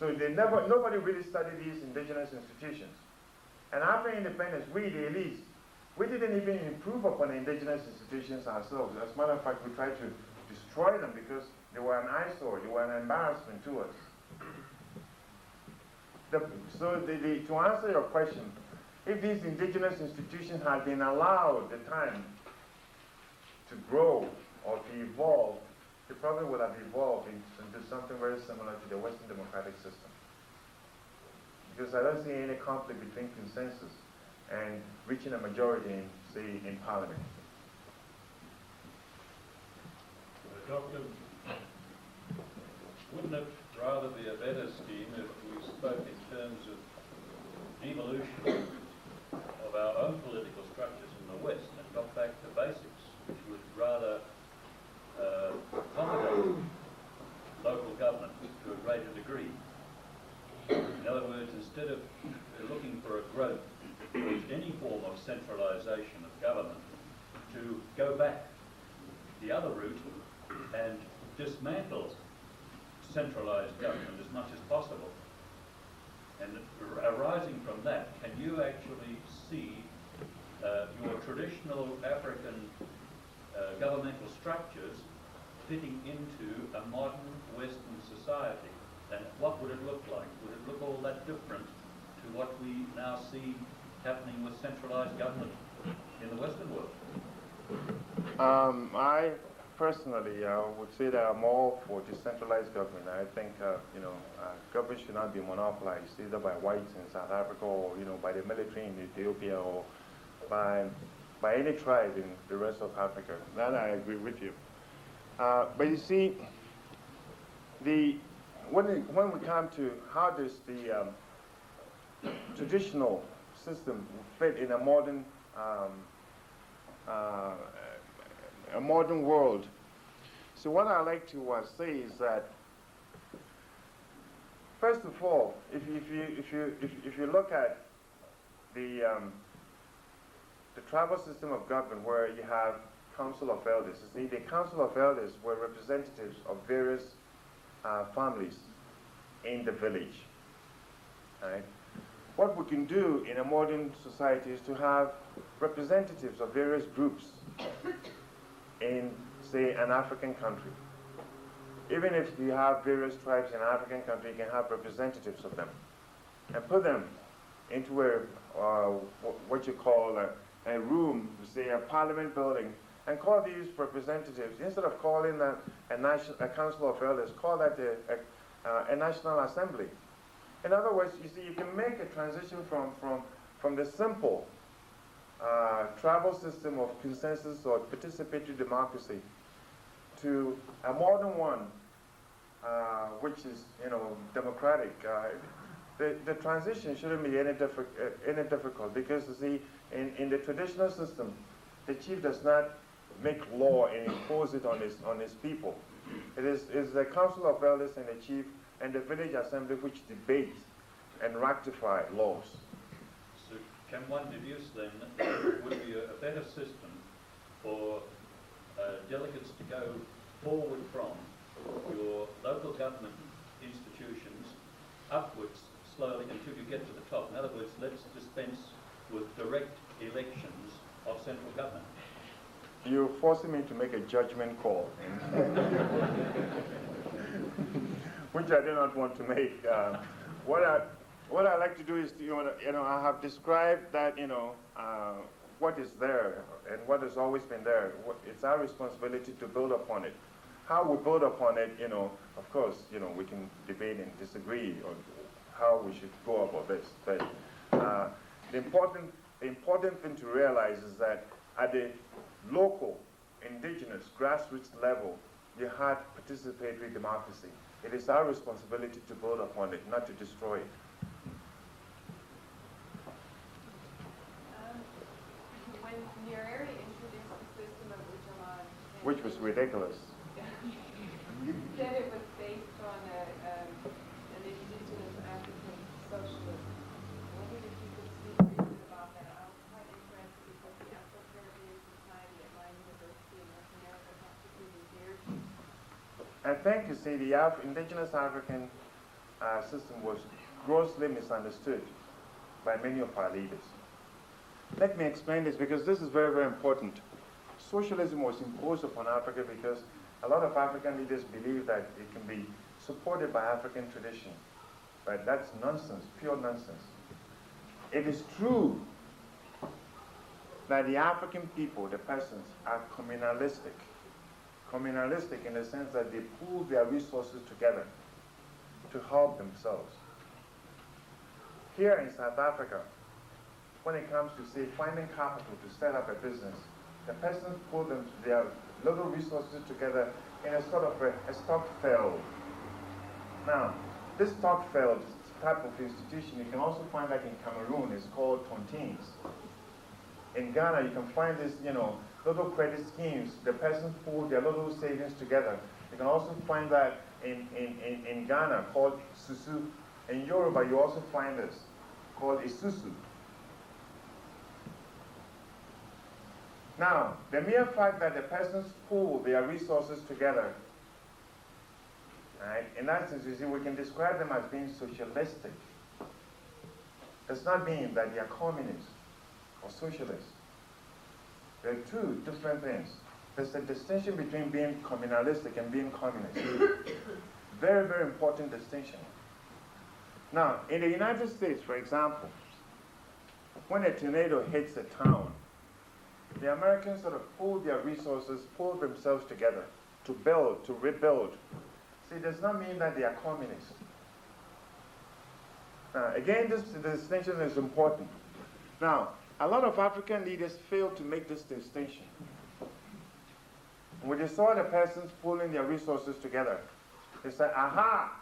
So nobody really studied these indigenous institutions. And after independence, we, the elites, we didn't even improve upon the indigenous institutions ourselves. As a matter of fact, we tried to destroy them because they were an eyesore, they were an embarrassment to us. To answer your question, if these indigenous institutions had been allowed the time to grow or to evolve, they probably would have evolved into something very similar to the Western democratic system. Because I don't see any conflict between consensus and reaching a majority in Parliament. Doctor, wouldn't it rather be a better scheme if we spoke in terms of devolution of our own political structures in the West and got back to basics, which would rather accommodate local government to a greater degree? In other words, instead of looking for a growth towards any form of centralisation of government, to go back the other route and dismantle centralised government as much as possible. And arising from that, can you actually see your traditional African governmental structures fitting into a modern Western society? And what would it look like? Would it look all that different to what we now see happening with centralised government in the Western world? I personally would say that I'm all for decentralized government. I think government should not be monopolized either by whites in South Africa or by the military in Ethiopia or by any tribe in the rest of Africa. That I agree with you. But you see, when we come to how does the traditional system fit in a modern world? So what I like to say is that, first of all, if you look at the tribal system of government where you have council of elders, you see, the council of elders were representatives of various families in the village. Right? What we can do in a modern society is to have representatives of various groups in, say, an African country. Even if you have various tribes in an African country, you can have representatives of them and put them into what you call a room, say a parliament building, and call these representatives, instead of calling a council of elders, call that a national assembly. In other words, you see, you can make a transition from the simple tribal system of consensus or participatory democracy to a modern one, which is, democratic. The transition shouldn't be any difficult because, you see, in the traditional system, the chief does not make law and impose it on his people. It is the council of elders and the chief and the village assembly which debate and ratify laws. So can one deduce then that it would be a better system for delegates to go forward from your local government institutions upwards slowly until you get to the top? In other words, let's dispense with direct elections of central government. You're forcing me to make a judgment call, which I do not want to make. What I like to do is, I have described that, what is there and what has always been there. It's our responsibility to build upon it. How we build upon it, of course, we can debate and disagree on how we should go about this. But the important thing to realize is that at the local, indigenous, grassroots level, you had participatory democracy. It is our responsibility to build upon it, not to destroy it. When Nyerere introduced the system of Ujamaa, Which was ridiculous. said it was based on an indigenous African socialism. I wondered if you could speak briefly about that. I was quite interested because the Afro-Caribbean Society at my university in North America practically revered you. I think, you see, the indigenous African system was grossly misunderstood by many of our leaders. Let me explain this because this is very, very important. Socialism was imposed upon Africa because a lot of African leaders believe that it can be supported by African tradition. But that's nonsense, pure nonsense. It is true that the African people, the peasants, are communalistic. Communalistic in the sense that they pool their resources together to help themselves. Here in South Africa, when it comes to, say, finding capital to set up a business, the peasants pull their little resources together in a sort of a stock-feld. Now, this stock-feld type of institution, you can also find that in Cameroon. It's called tontines. In Ghana, you can find this, little credit schemes. The peasants pool their little savings together. You can also find that in Ghana called susu. In Yoruba, you also find this called isusu. Now, the mere fact that the peasants pool their resources together, right, in that sense, you see, we can describe them as being socialistic. Does not mean that they are communists or socialists. They're two different things. There's a distinction between being communalistic and being communist. Very, very important distinction. Now, in the United States, for example, when a tornado hits a town, the Americans sort of pool their resources, pool themselves together to build, to rebuild. See, it does not mean that they are communists. Now, again, the distinction is important. Now, a lot of African leaders fail to make this distinction. When they saw the peasants pooling their resources together, they said, aha,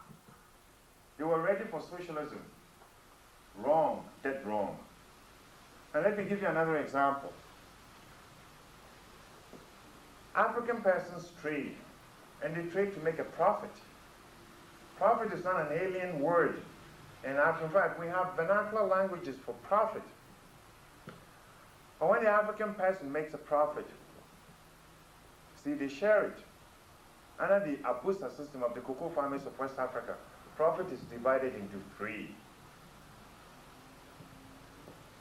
you were ready for socialism. Wrong, dead wrong. Now, let me give you another example. African peasants trade, and they trade to make a profit. Profit is not an alien word. In fact, we have vernacular languages for profit. But when the African peasant makes a profit, see, they share it. Under the Abusa system of the cocoa farmers of West Africa, profit is divided into three.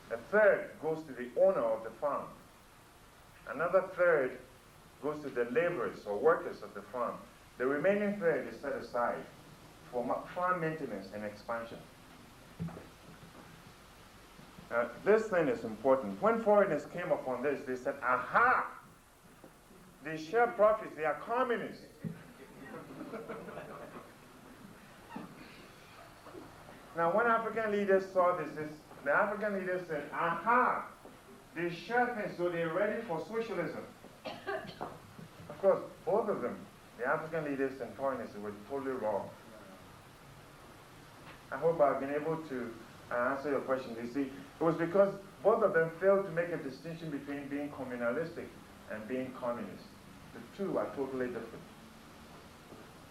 A third goes to the owner of the farm. Another third goes to the laborers or workers of the farm. The remaining third is set aside for farm maintenance and expansion. This thing is important. When foreigners came upon this, they said, aha, they share profits, they are communists. Now, when African leaders saw this, the African leaders said, aha, they share things, so they're ready for socialism. Of course, both of them, the African leaders and foreigners, were totally wrong. I hope I've been able to answer your question. You see, it was because both of them failed to make a distinction between being communalistic and being communist. The two are totally different.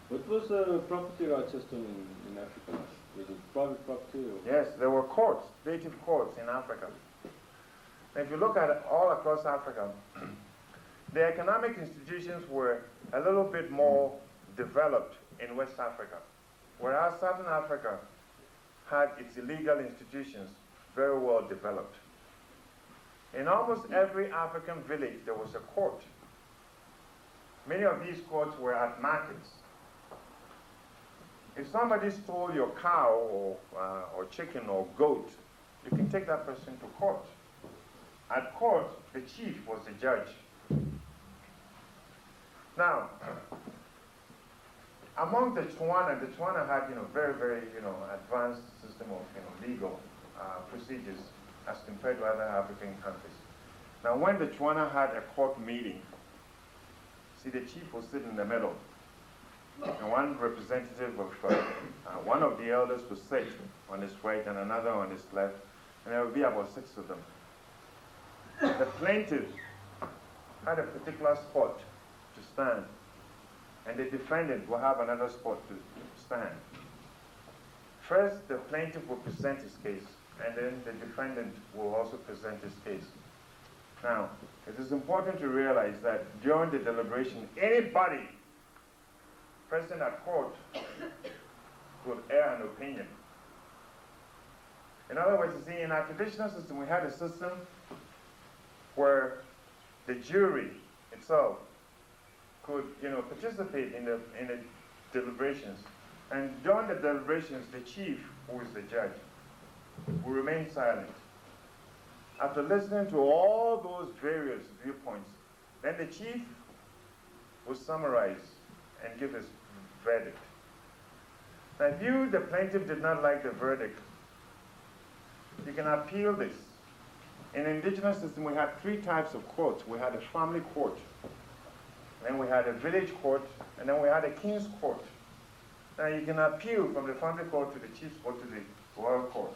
What was the property rights system in Africa? Was it private property? Or? Yes, there were courts, native courts in Africa. And if you look at it all across Africa, the economic institutions were a little bit more developed in West Africa, whereas Southern Africa had its illegal institutions very well developed. In almost every African village, there was a court. Many of these courts were at markets. If somebody stole your cow or chicken or goat, you can take that person to court. At court, the chief was the judge. Now, among the Tswana had, very, very, advanced system of, legal procedures as compared to other African countries. Now, when the Tswana had a court meeting, see, the chief would sit in the middle, and one representative of one of the elders would sit on his right and another on his left, and there would be about 6 of them. The plaintiff had a particular spot to stand, and the defendant will have another spot to stand. First, the plaintiff will present his case, and then the defendant will also present his case. Now, it is important to realize that during the deliberation, anybody present at court would air an opinion. In other words, you see, in our traditional system, we had a system where the jury itself could, participate in the deliberations. And during the deliberations, the chief, who is the judge, will remain silent. After listening to all those various viewpoints, then the chief will summarize and give his verdict. Now, if you, the plaintiff, did not like the verdict, you can appeal this. In the indigenous system, we had 3 types of courts. We had a family court, then we had a village court, and then we had a king's court. Now, you can appeal from the family court to the chief's court to the royal court.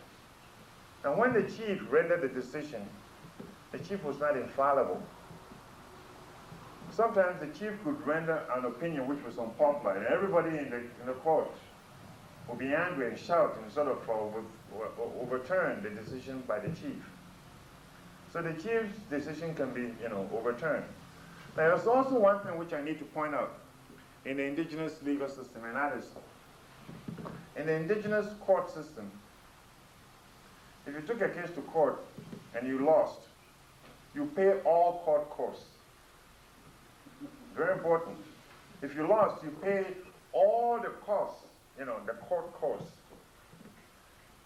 And when the chief rendered the decision, the chief was not infallible. Sometimes the chief could render an opinion which was unpopular, and everybody in the court would be angry and shout and sort of overturn the decision by the chief. So the chief's decision can be, overturned. Now, there's also one thing which I need to point out in the indigenous legal system, and that is, in the indigenous court system, if you took a case to court and you lost, you pay all court costs. Very important. If you lost, you pay all the costs, the court costs.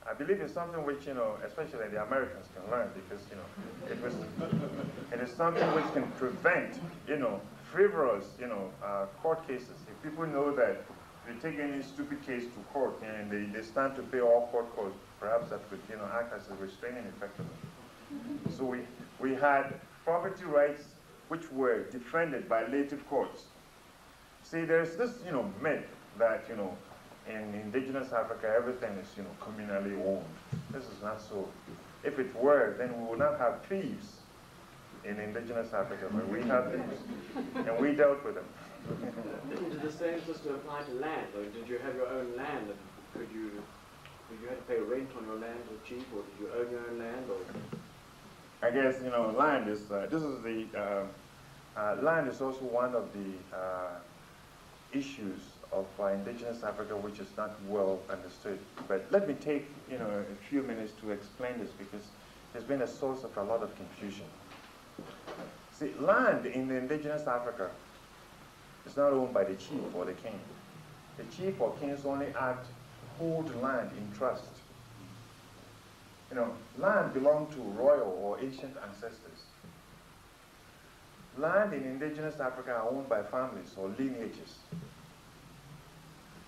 I believe it's something which, especially the Americans can learn, because, it is something which can prevent, frivolous, court cases. If people know that if you take any stupid case to court and they stand to pay all court costs, perhaps that could, act as a restraining effect of it. So we had property rights which were defended by native courts. See, there's this, myth that, in indigenous Africa, everything is, communally owned. This is not so. If it were, then we would not have thieves in indigenous Africa, but we have thieves, and we dealt with them. Did the same system apply to land? Or did you have your own land? Did you have to pay rent on your land as chief, or did you own your own land? Or? I guess, land is, this is the, land is also one of the issues of indigenous Africa which is not well understood. But let me take, a few minutes to explain this, because there's been a source of a lot of confusion. See, land in the indigenous Africa is not owned by the chief or the king. The chief or kings only hold land in trust. land belonged to royal or ancient ancestors. Land in indigenous Africa are owned by families or lineages.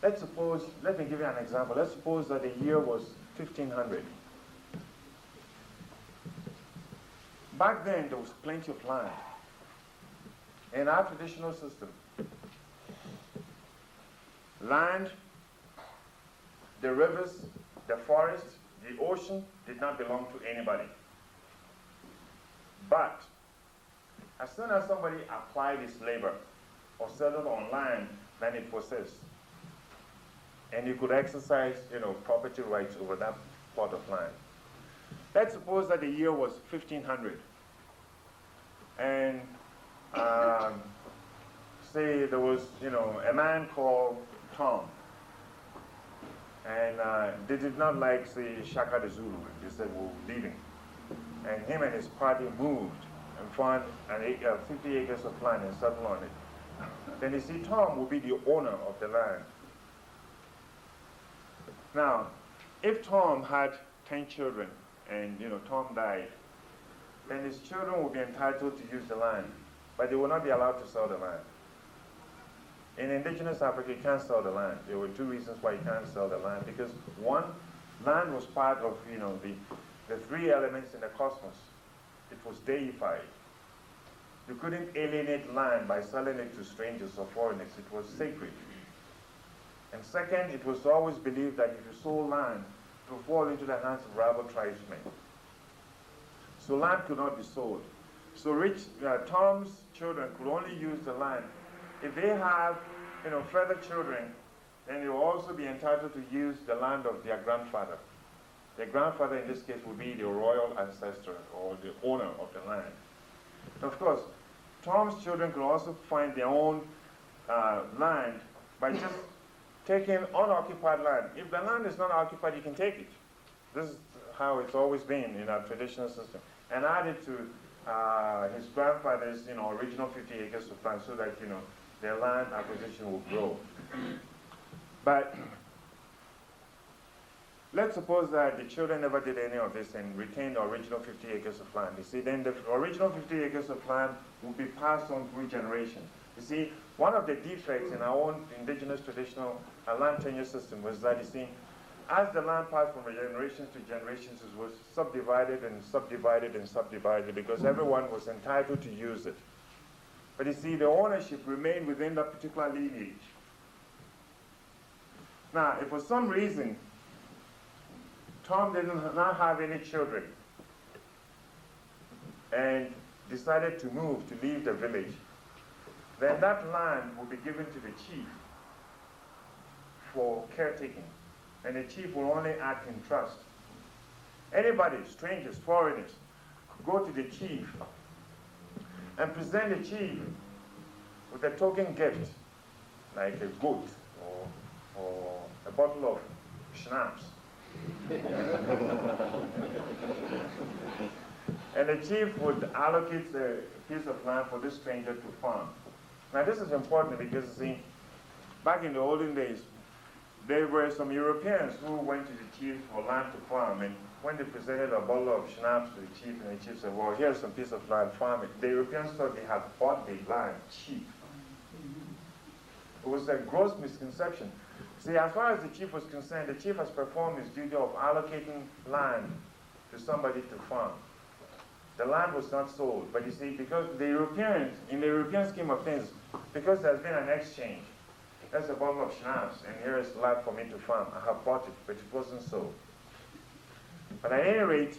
Let me give you an example. Let's suppose that the year was 1500. Back then, there was plenty of land. In our traditional system, land, the rivers, the forest, the ocean did not belong to anybody. But as soon as somebody applied his labor or settled on land, then it possessed. And you could exercise, property rights over that plot of land. Let's suppose that the year was 1500. And say there was, a man called Tom. And they did not like, say, Shaka the Zulu. They said, we're leaving. And him and his party moved and found 50 acres of land and settled on it. Then you see Tom will be the owner of the land. Now, if Tom had 10 children and, Tom died, then his children would be entitled to use the land, but they will not be allowed to sell the land. In indigenous Africa, you can't sell the land. There were two reasons why you can't sell the land. Because one, land was part of, the three elements in the cosmos. It was deified. You couldn't alienate land by selling it to strangers or foreigners. It was sacred. And second, it was always believed that if you sold land, it would fall into the hands of rival tribesmen. So land could not be sold. So Tom's children could only use the land. If they have, further children, then they will also be entitled to use the land of their grandfather. Their grandfather, in this case, would be the royal ancestor or the owner of the land. And of course, Tom's children could also find their own land by just taking unoccupied land. If the land is not occupied, you can take it. This is how it's always been in our traditional system. And added to his grandfather's, original 50 acres of land so that, their land acquisition will grow. But let's suppose that the children never did any of this and retained the original 50 acres of land. You see, then the original 50 acres of land will be passed on through generations. You see, one of the defects in our own indigenous traditional land tenure system was that, you see, as the land passed from generations to generations, it was subdivided and subdivided and subdivided because everyone was entitled to use it. But you see, the ownership remained within that particular lineage. Now, if for some reason Tom did not have any children and decided to move, to leave the village, then that land will be given to the chief for caretaking. And the chief will only act in trust. Anybody, strangers, foreigners, could go to the chief and present the chief with a token gift, like a goat or a bottle of schnapps. And the chief would allocate a piece of land for this stranger to farm. Now this is important because, see, back in the olden days, there were some Europeans who went to the chief for land to farm, and when they presented a bottle of schnapps to the chief, and the chief said, well, here's some piece of land, farm it. The Europeans thought they had bought the land cheap. It was a gross misconception. See, as far as the chief was concerned, the chief has performed his duty of allocating land to somebody to farm. The land was not sold, but you see, because the Europeans, in the European scheme of things, because there's been an exchange, there's a bottle of schnapps, and here is land for me to farm. I have bought it, but it wasn't so. But at any rate,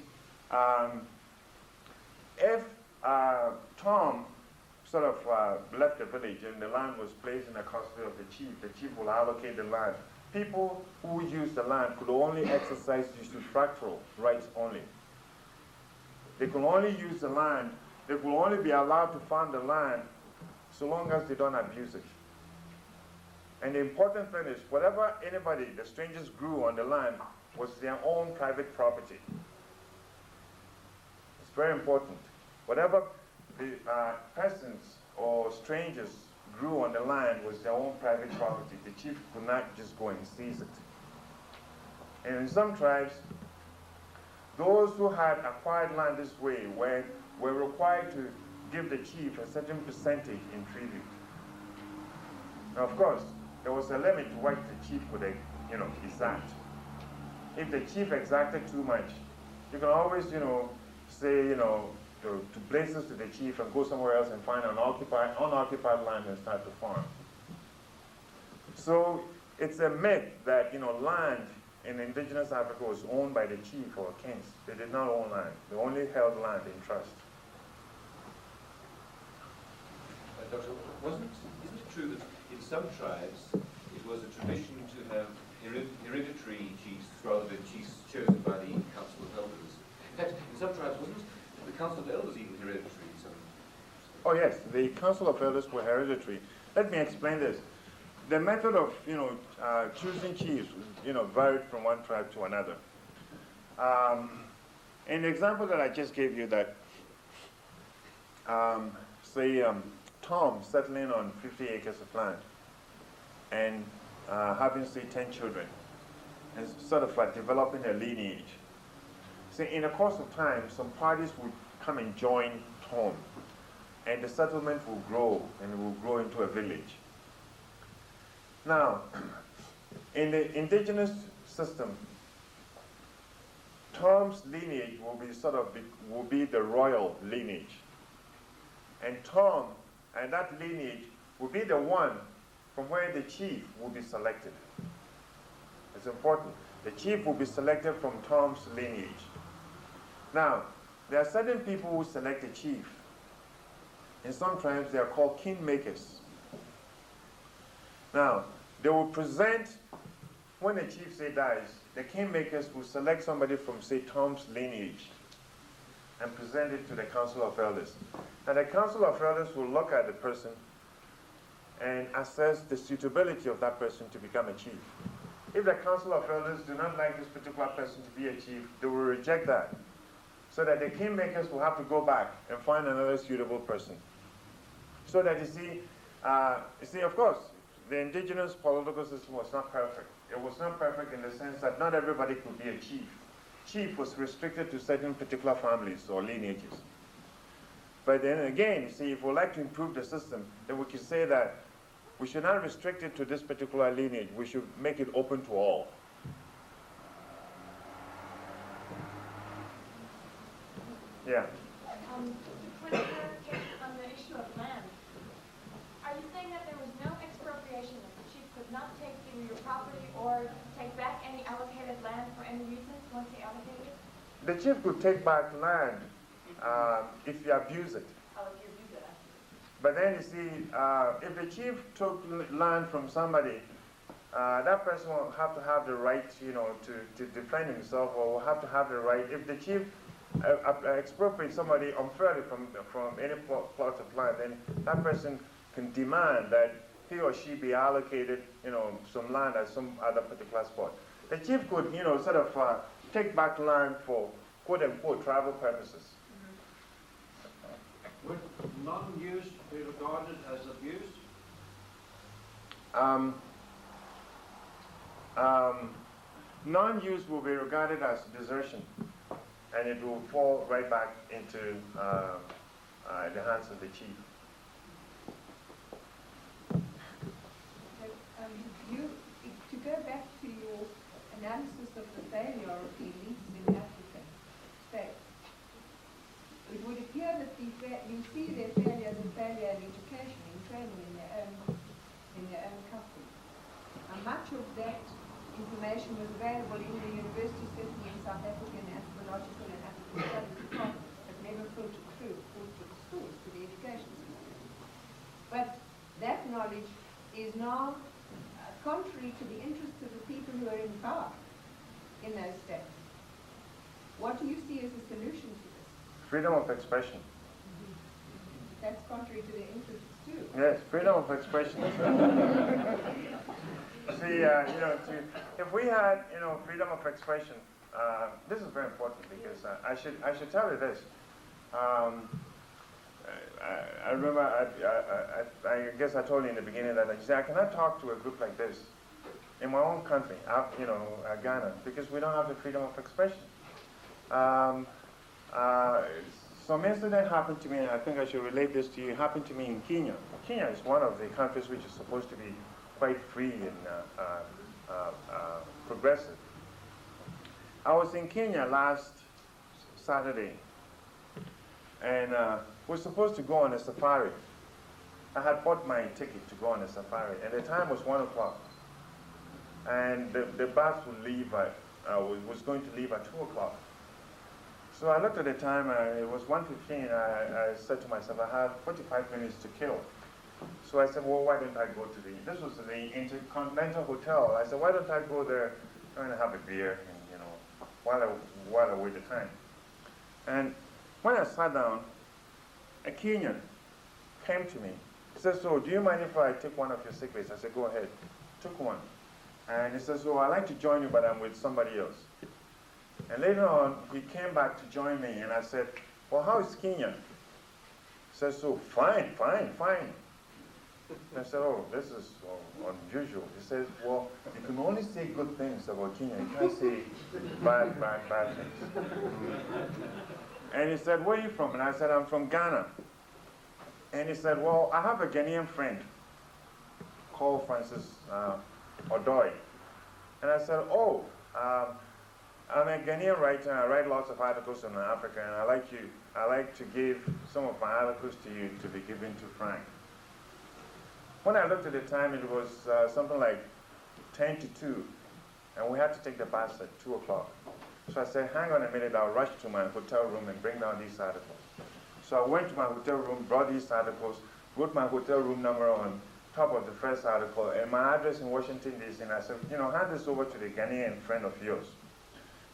if Tom sort of left the village and the land was placed in the custody of the chief will allocate the land. People who use the land could only exercise usufructual rights only. They could only use the land, they could only be allowed to farm the land so long as they don't abuse it. And the important thing is, whatever anybody, the strangers grew on the land, was their own private property. It's very important. Whatever the persons or strangers grew on the land was their own private property. The chief could not just go and seize it. And in some tribes, those who had acquired land this way were required to give the chief a certain percentage in tribute. Now, of course, there was a limit to what the chief could, exact. If the chief exacted too much, you can always, say, to places to the chief and go somewhere else and find an unoccupied land and start to farm. So it's a myth that, land in indigenous Africa was owned by the chief or kings. They did not own land. They only held land in trust. Doctor, isn't it true that in some tribes it was a tradition to have hereditary chiefs rather than chiefs chosen by the Council of Elders? In fact, in some tribes, wasn't the Council of Elders even hereditary? Oh yes, the Council of Elders were hereditary. Let me explain this. The method of choosing chiefs varied from one tribe to another. In the example that I just gave you, that say Tom settling on 50 acres of land and having, say, 10 children, and sort of like developing a lineage. See, in the course of time, some parties would come and join Tom, and the settlement will grow, and it will grow into a village. Now, in the indigenous system, Tom's lineage will be the royal lineage, and Tom and that lineage will be the one from where the chief will be selected. It's important. The chief will be selected from Tom's lineage. Now, there are certain people who select a chief. In some tribes, they are called kingmakers. Now, they will present, when the chief, say, dies, the kingmakers will select somebody from, say, Tom's lineage and present it to the Council of Elders. And the Council of Elders will look at the person and assess the suitability of that person to become a chief. If the Council of Elders do not like this particular person to be a chief, they will reject that, so that the kingmakers will have to go back and find another suitable person. So that you see, of course, the indigenous political system was not perfect. It was not perfect in the sense that not everybody could be a chief. Chief was restricted to certain particular families or lineages. But then again, you see, if we like to improve the system, then we can say that we should not restrict it to this particular lineage. We should make it open to all. Yeah. When you're on the issue of land, are you saying that there was no expropriation, that the chief could not take either your property or take back any allocated land for any reason once he allocated it? The chief could take back land if you abuse it. Oh, if you abuse it, I see. But then you see, if the chief took land from somebody, that person will have to have the right, to defend himself, or will have to have the right. If the chief expropriates somebody unfairly from any plot of land, then that person can demand that he or she be allocated, some land at some other particular spot. The chief could, sort of take back land for quote-unquote tribal purposes. Would non-use be regarded as abuse? Non-use will be regarded as desertion, and it will fall right back into the hands of the chief. To go back to your analysis of the failure of the elites in African states, it would appear that you see their failure as a failure in education, in training in their own country. And much of that information was available in the university system in South African anthropological and African studies departments, but never filtered through to the schools, to the education system. But that knowledge is now contrary to the interests of the people who are in power in those states. What do you see as a solution to this? Freedom of expression. That's contrary to their interests too. Yes, freedom of expression. See, if we had, freedom of expression, this is very important because I should tell you this. I remember, I guess I told you in the beginning that I cannot talk to a group like this in my own country, Ghana, because we don't have the freedom of expression. Um, some incident happened to me, and I think I should relate this to you. It happened to me in Kenya. Kenya is one of the countries which is supposed to be quite free and progressive. I was in Kenya last Saturday, and we're supposed to go on a safari. I had bought my ticket to go on a safari, and the time was 1 o'clock. And the bus would leave was going to leave at 2 o'clock. So I looked at the time, it was 1:15. I said to myself, I have 45 minutes to kill. So I said, well, why don't I go to this was the Intercontinental Hotel. I said, why don't I go there and have a beer, and, you know, while I wait the time. And when I sat down, a Kenyan came to me. He said, so do you mind if I take one of your cigarettes? I said, go ahead. Took one. And he said, so I'd like to join you, but I'm with somebody else. And later on, he came back to join me, and I said, well, how is Kenya? He said, so fine. And I said, oh, this is unusual. He says, well, you can only say good things about Kenya. You can't say bad things. And he said, where are you from? And I said, I'm from Ghana. And he said, well, I have a Ghanaian friend called Francis Odoy. And I said, oh, I'm a Ghanaian writer, and I write lots of articles on Africa, and I like to give some of my articles to you to be given to Frank. When I looked at the time, it was something like 10 to 2, and we had to take the bus at 2 o'clock. So I said, hang on a minute, I'll rush to my hotel room and bring down these articles. So I went to my hotel room, brought these articles, wrote my hotel room number on top of the first article, and my address in Washington, D.C., and I said, you know, hand this over to the Ghanaian friend of yours.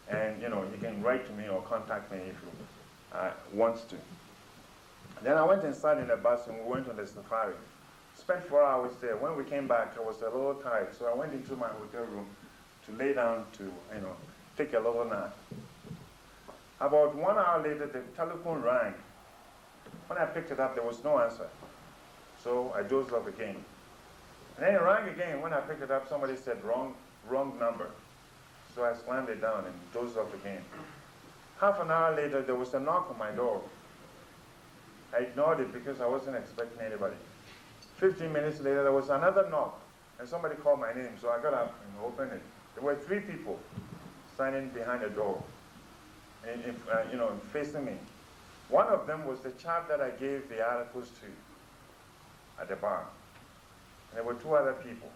And, you know, you can write to me or contact me if you wants to. Then I went inside in the bus, and we went on the safari. Spent 4 hours there. When we came back, I was a little tired, so I went into my hotel room to lay down to, you know, take a little nap. About 1 hour later, the telephone rang. When I picked it up, there was no answer. So I dozed off again. And then it rang again. When I picked it up, somebody said, wrong number. So I slammed it down and dozed off again. Half an hour later, there was a knock on my door. I ignored it because I wasn't expecting anybody. 15 minutes later, there was another knock, and somebody called my name. So I got up and opened it. There were 3 people standing behind the door, and you know, facing me. One of them was the chap that I gave the articles to at the bar. And there were 2 other people.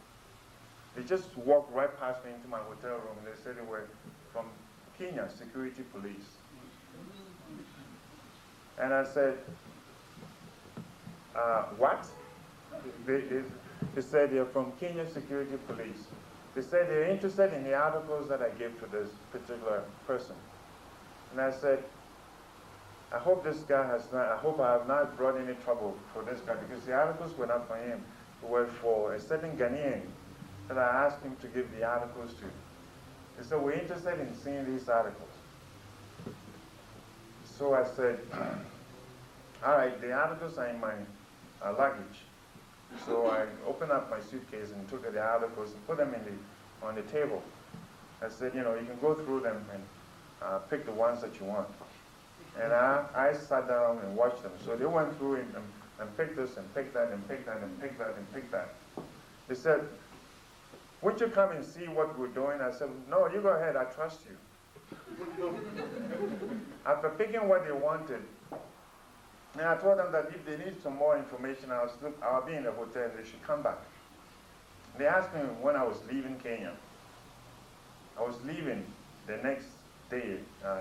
They just walked right past me into my hotel room, and they said they were from Kenya Security Police. And I said, what? They said they're from Kenya Security Police. They said they're interested in the articles that I gave to this particular person. And I said, I hope this guy I hope I have not brought any trouble for this guy, because the articles were not for him. They were for a certain Ghanaian that I asked him to give the articles to. They said, we're interested in seeing these articles. So I said, all right, the articles are in my luggage. So I opened up my suitcase and took the articles and put them on the table. I said, you know, you can go through them and pick the ones that you want. And I sat down and watched them. So they went through it and picked this and picked that and picked that and picked that and picked that. They said, would you come and see what we're doing? I said, no, you go ahead, I trust you. After picking what they wanted, and I told them that if they need some more information, I'll be in the hotel, they should come back. They asked me when I was leaving Kenya. I was leaving the next day,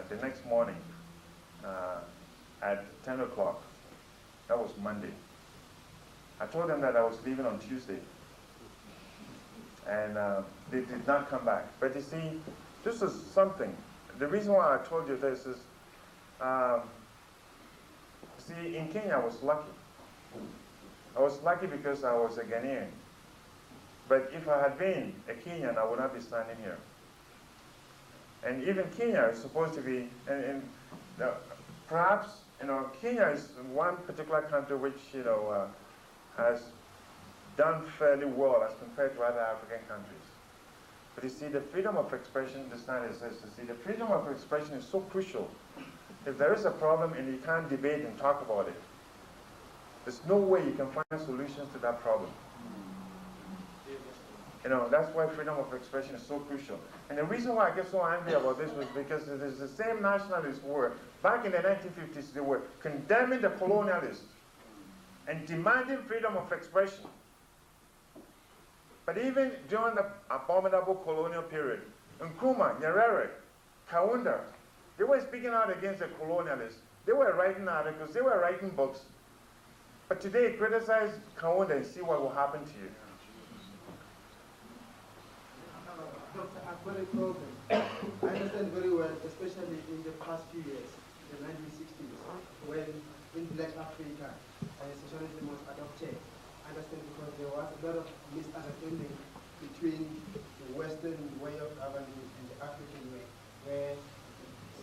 the next morning, at 10 o'clock. That was Monday. I told them that I was leaving on Tuesday. And they did not come back. But you see, this is something. The reason why I told you this is, see, in Kenya I was lucky. I was lucky because I was a Ghanaian. But if I had been a Kenyan, I would not be standing here. And even Kenya is supposed to be, perhaps, you know, Kenya is one particular country which, you know, has done fairly well as compared to other African countries. But you see, the freedom of expression, the standard says, you see, the freedom of expression is so crucial. If there is a problem and you can't debate and talk about it, there's no way you can find solutions to that problem. You know, that's why freedom of expression is so crucial. And the reason why I get so angry about this was because it is the same nationalists who were, back in the 1950s, they were condemning the colonialists and demanding freedom of expression. But even during the abominable colonial period, Nkrumah, Nyerere, Kaunda, they were speaking out against the colonialists. They were writing articles, they were writing books. But today, criticize Kaunda and see what will happen to you. Doctor, I've got a problem. I understand very well, especially in the past few years, the 1960s, when in Black Africa, socialism was adopted. I understand because there was a lot of misunderstanding between the Western way of governing and the African way, where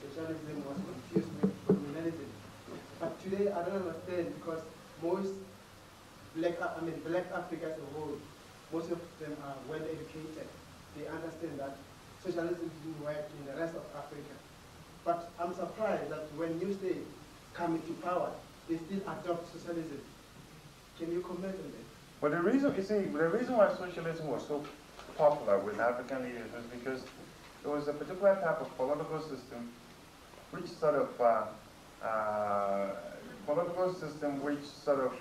socialism was confused with colonialism. But today, I don't understand because most Black Africa as a whole, most of them are well educated. They understand that socialism didn't work in the rest of Africa. But I'm surprised that when new states come into power, they still adopt socialism. Can you comment on that? Well, the reason, you see, the reason why socialism was so popular with African leaders was because it was a particular type of political system which sort of,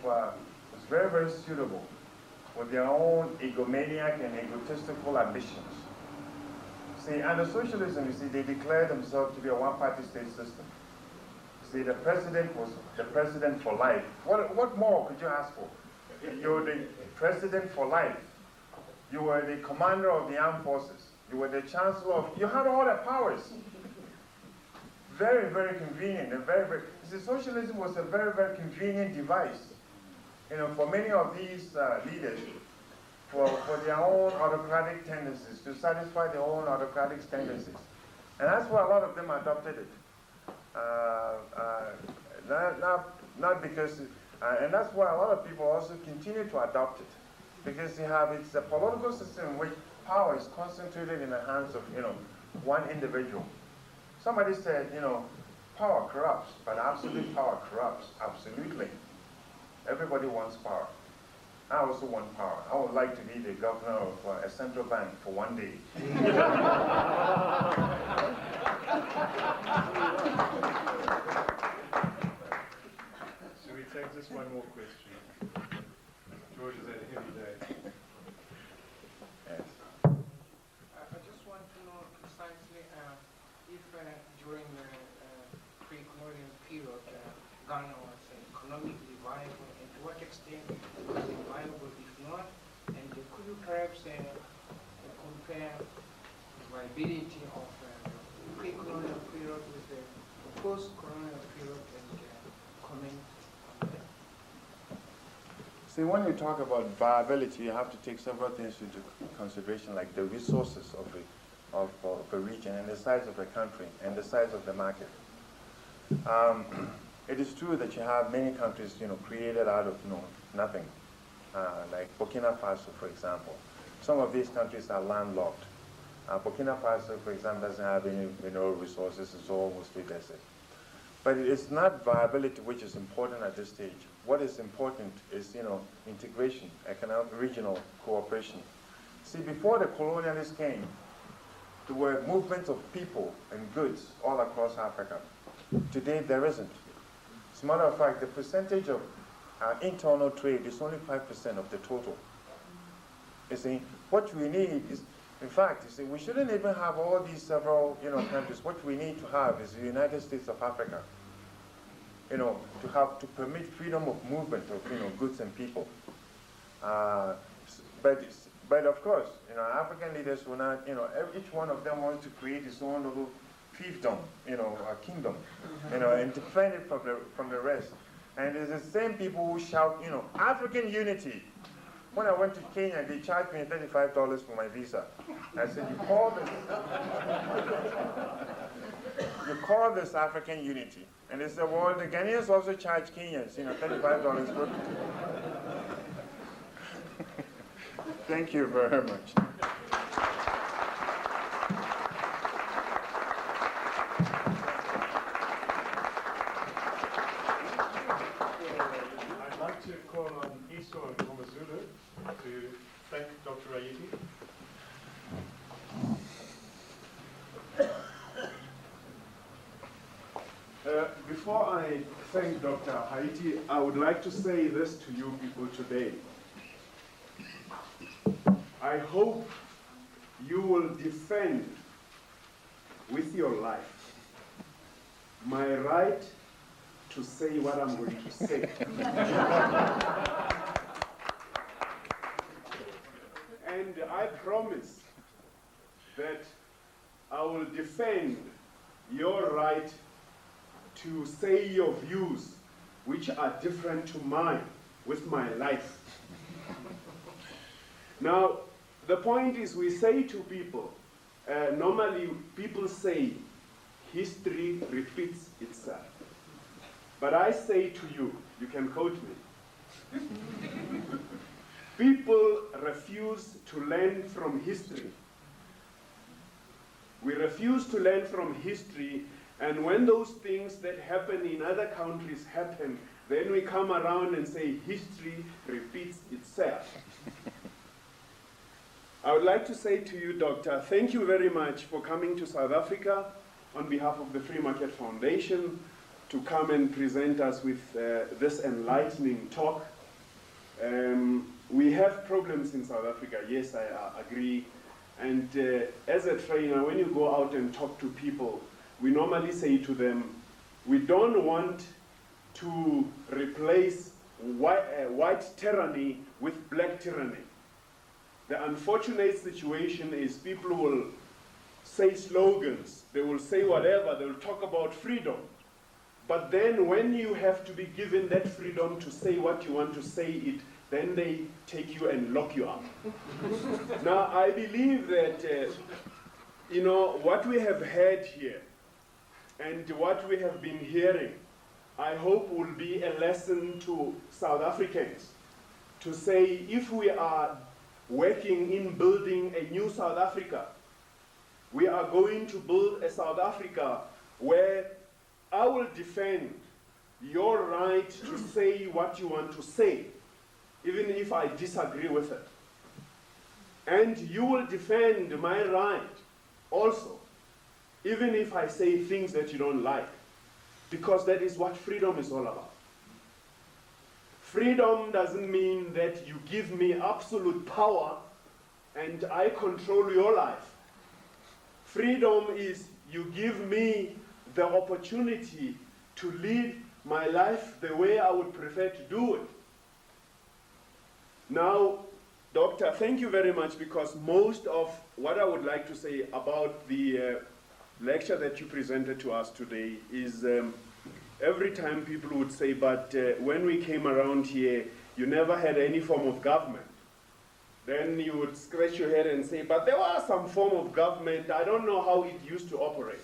was very, very suitable with their own egomaniac and egotistical ambitions. See, under socialism, you see, they declared themselves to be a one-party state system. See, the president was the president for life. What more could you ask for? You're the president for life. You were the commander of the armed forces. You were the chancellor of, you had all the powers. Very, very convenient and very, very, you see, socialism was a very, very convenient device. You know, for many of these leaders, for their own autocratic tendencies, to satisfy their own autocratic tendencies. And that's why a lot of them adopted it. Not because, and that's why a lot of people also continue to adopt it. Because it's a political system in which power is concentrated in the hands of, you know, one individual. Somebody said, you know, power corrupts, but absolute power corrupts, absolutely. Everybody wants power. I also want power. I would like to be the governor of a central bank for one day. Should we take just one more question? George has had a heavy day. Yes. I just want to know precisely if during the pre-colonial period Ghana was economically viable, and to what extent was it viable, if not, and could you perhaps compare the viability of the pre-colonial period with the post-colonial period and comment on that? See, when you talk about viability, you have to take several things into consideration, like the resources of the region, and the size of the country, and the size of the market. It is true that you have many countries, you know, created out of, you know, nothing, like Burkina Faso, for example. Some of these countries are landlocked. Burkina Faso, for example, doesn't have any mineral resources; it's all mostly desert. But it's not viability which is important at this stage. What is important is, you know, integration, economic, regional cooperation. See, before the colonialists came, there were movements of people and goods all across Africa. Today, there isn't. As a matter of fact, the percentage of internal trade is only 5% of the total. You see, what we need is, in fact, you see, we shouldn't even have all these several, you know, countries. What we need to have is the United States of Africa. You know, to permit freedom of movement of, you know, goods and people. But of course, you know, African leaders will not, you know, each one of them wants to create his own little fiefdom, you know, a kingdom, you know, and defend it from the rest. And it's the same people who shout, you know, African unity. When I went to Kenya, they charged me $35 for my visa. I said, you call this African unity. And they said, well, the Ghanaians also charge Kenyans, you know, $35 for Thank you very much. before I thank Dr. Ayittey, I would like to say this to you people today. I hope you will defend with your life my right to say what I'm going to say. And I promise that I will defend your right to say your views, which are different to mine, with my life. Now, the point is, we say to people, normally people say, history repeats itself. But I say to you, you can quote me, people refuse to learn from history. We refuse to learn from history, and when those things that happen in other countries happen, then we come around and say history repeats itself. I would like to say to you, Doctor, thank you very much for coming to South Africa on behalf of the Free Market Foundation to come and present us with this enlightening talk. We have problems in South Africa, yes, I agree. And as a trainer, when you go out and talk to people, we normally say to them, we don't want to replace white tyranny with black tyranny. The unfortunate situation is people will say slogans, they will say whatever, they will talk about freedom. But then when you have to be given that freedom to say what you want to say, then they take you and lock you up. Now, I believe that, what we have heard here and what we have been hearing, I hope will be a lesson to South Africans to say, if we are working in building a new South Africa, we are going to build a South Africa where I will defend your right to say what you want to say, even if I disagree with it. And you will defend my right also, even if I say things that you don't like, because that is what freedom is all about. Freedom doesn't mean that you give me absolute power and I control your life. Freedom is you give me the opportunity to lead my life the way I would prefer to do it. Now, Doctor, thank you very much, because most of what I would like to say about the lecture that you presented to us today is every time people would say, but when we came around here, you never had any form of government. Then you would scratch your head and say, but there was some form of government, I don't know how it used to operate.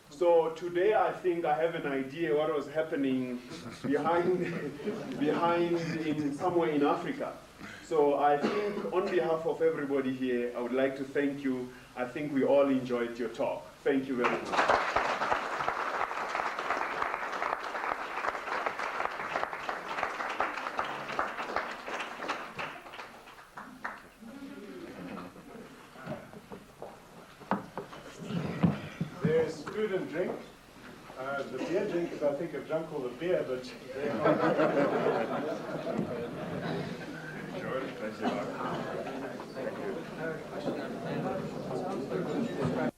So today I think I have an idea what was happening behind in somewhere in Africa. So I think on behalf of everybody here, I would like to thank you. I think we all enjoyed your talk. Thank you very much. There's food and drink. The beer drinkers, I think, have drunk all the beer, but they're not. George, thank you.